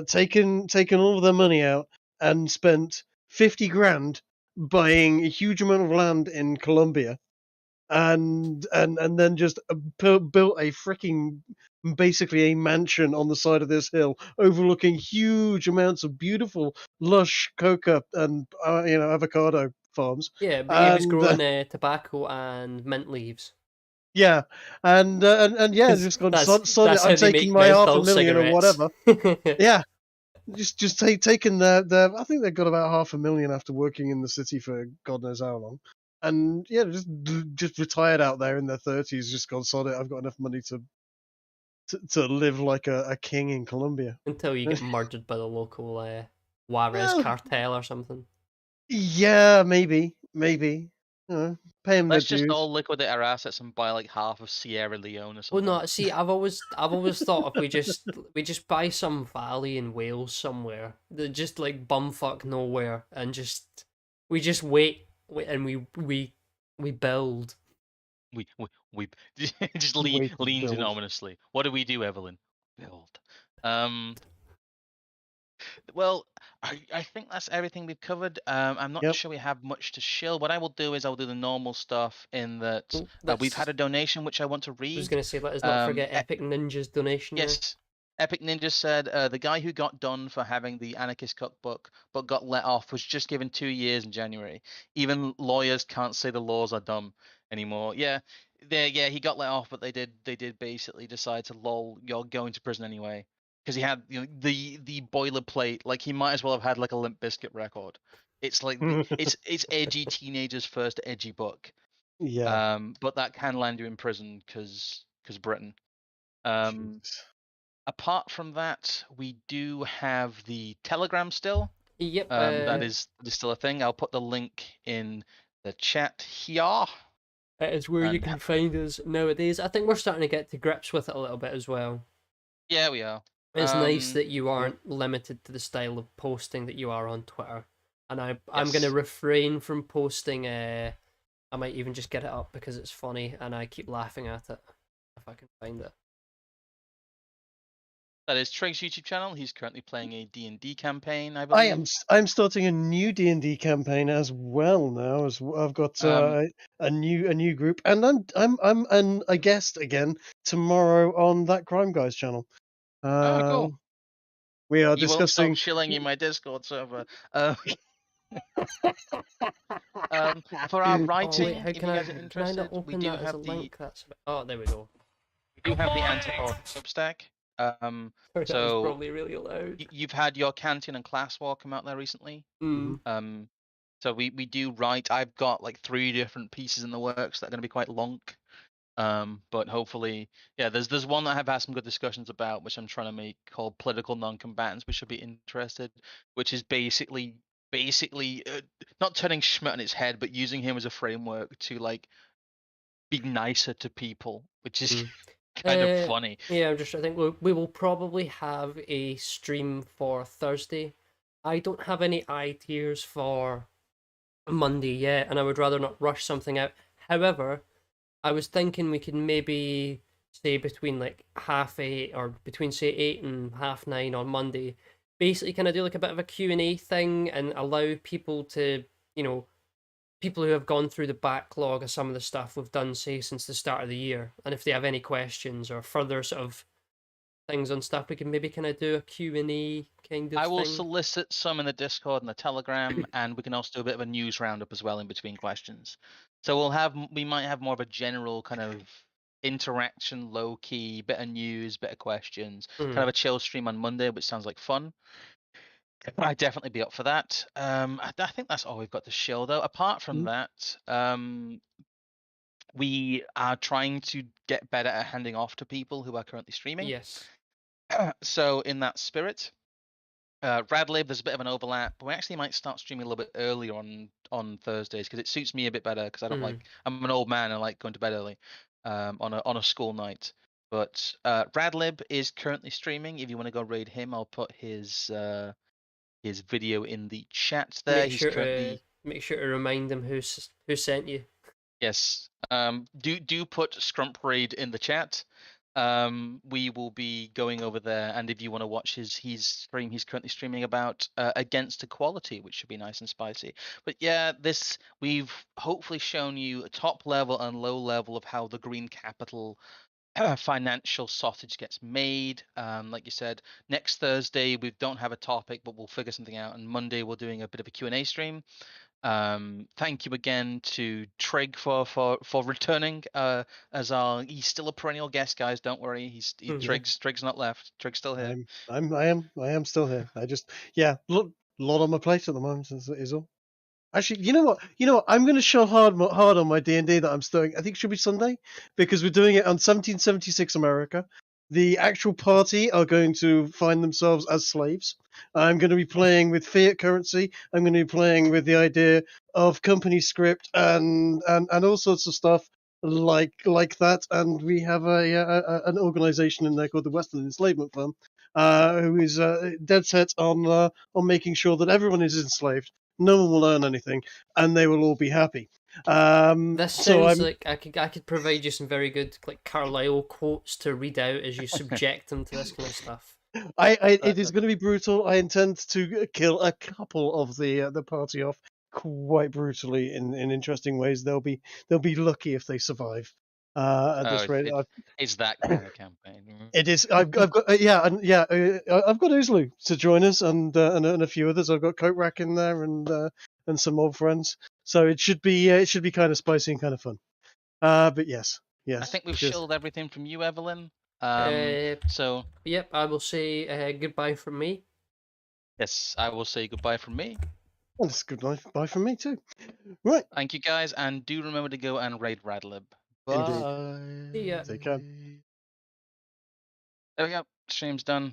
taken all of their money out and spent 50 grand buying a huge amount of land in Colombia, and then just built a freaking basically a mansion on the side of this hill overlooking huge amounts of beautiful lush coca and avocado farms. Yeah, but he was And growing tobacco and mint leaves. yeah, and yeah, Because just gone sod it. that's how I'm they taking make my half a menthol million or cigarettes. whatever. Yeah, just taking their I think they've got about half a million after working in the city for God knows how long, and yeah, just retired out there in their 30s, just gone sod it. I've got enough money to live like a king in Colombia. Until you get murdered by the local Juarez Well, cartel or something. yeah, maybe. Pay them their Let's just dues. all liquidate our assets and buy like half of Sierra Leone or Well, something. no, see, I've always thought if we just buy some valley in Wales somewhere that just like bumfuck nowhere, and we just and we build. We just Way to leans in build. ominously. What do we do, Evelyn? Build. Um. Well, I think that's everything we've covered. I'm not Yep. sure we have much to shill. What I will do is I'll do the normal stuff in that Oh, we've had that's a donation which I want to I was read. gonna say, let us not forget Epic Ninja's donation there. Yes. Epic Ninja said the guy who got done for having the anarchist cookbook but got let off was just given 2 years in January. Even lawyers can't say the laws are dumb anymore. Yeah, yeah, he got let off, but they did basically decide to lol, you're going to prison anyway, because he had the boilerplate. Like he might as well have had like a Limp Bizkit record. It's like it's edgy teenagers' first edgy book. Yeah. But that can land you in prison because Britain. Um, Jeez. Apart from that, we do have the Telegram still. Yep. That is still a thing. I'll put the link in the chat here. It is where you And can find us nowadays. I think we're starting to get to grips with it a little bit as well. yeah, we are. It's nice that you Yep. aren't limited to the style of posting that you are on Twitter. And I'm gonna Yes. refrain from posting. I might even just get it up because it's funny and I keep laughing at it if I can find it. That is Trig's YouTube channel. He's currently playing a D&D campaign, I I believe. am. I'm starting a new D&D campaign as well now. I've got a new group, and I'm a guest again tomorrow on that Crime Guys channel. Oh, cool. We are You won't stop discussing. shilling in my Discord server. Uh, for our Oh wait, writing, how if you guys are can I not interested, we open do that as a have link? Oh, there we go. the anti-port Substack. Sorry, that was So probably really loud. you've had your canteen and class war come out there recently. Mm. So we do write. I've got like 3 different pieces in the works that are going to be quite long. But hopefully, yeah, there's one that I've had some good discussions about, which I'm trying to make, called political non-combatants, which should be interested, which is basically not turning Schmidt on its head, but using him as a framework to like be nicer to people, which is kind of funny. Yeah, I think we will probably have a stream for Thursday. I don't have any ideas for Monday yet, and I would rather not rush something out. However, I was thinking we could maybe say between like 8:30 or between say 8 and 9:30 on Monday. Basically, kind of do like a bit of a Q&A thing and allow people to, you know, people who have gone through the backlog of some of the stuff we've done, say, since the start of the year. And if they have any questions or further sort of things on stuff, we can maybe kind of do a Q&A kind of I will thing. solicit some in the Discord and the Telegram, and we can also do a bit of a news roundup as well in between questions. So we might have more of a general kind of interaction, low key, bit of news, bit of questions, kind of a chill stream on Monday, which sounds like fun. I'd definitely be up for that. I think that's all we've got to show though. Apart from that, we are trying to get better at handing off to people who are currently streaming. Yes. So in that spirit, Radlib, there's a bit of an overlap, but we actually might start streaming a little bit earlier on Thursdays because it suits me a bit better because I don't like. I'm an old man and I like going to bed early, on a school night. But Radlib is currently streaming. If you want to go raid him, I'll put his video in the chat there. He's currently Make sure to remind them who sent you. yes. Do put Scrump raid in the chat. We will be going over there, and if you want to watch his stream, he's currently streaming about against equality, which should be nice and spicy. But yeah, this we've hopefully shown you a top level and low level of how the green capital financial sausage gets made. Like you said, next Thursday we don't have a topic, but we'll figure something out. And Monday we're doing a bit of a Q&A stream. Thank you again to Trig for returning as our. He's still a perennial guest, guys. Don't worry. Yeah. Trig's not left. Trig's still here. I am still here. I just, yeah, lot on my plate at the moment is all. Actually, you know what? I'm going to show hard on my D&D that I'm starting. I think it should be Sunday because we're doing it on 1776 America. The actual party are going to find themselves as slaves. I'm going to be playing with fiat currency. I'm going to be playing with the idea of company script and all sorts of stuff like that. And we have an organization in there called the Western Enslavement Fund, who is dead set on making sure that everyone is enslaved. No one will learn anything, and they will all be happy. This So sounds I'm like I could provide you some very good like Carlyle quotes to read out as you subject them to this kind of stuff. it is going to be brutal. I intend to kill a couple of the party off quite brutally in interesting ways. They'll be lucky if they survive. At Oh, this rate, it's that kind of campaign. it is. I've got I've got Uzlu to join us and a few others. I've got Coat Rack in there and some old friends. So it should be kind of spicy and kind of fun. But yes, I think we've just shilled everything from you, Evelyn. Uh, So yep, I will say goodbye from me. yes, I will say goodbye from me. well, it's good life. Bye from me too. Right. Thank you guys, and do remember to go and raid Radlib. Indeed. Bye. See ya. Take care. There we go. Stream's done.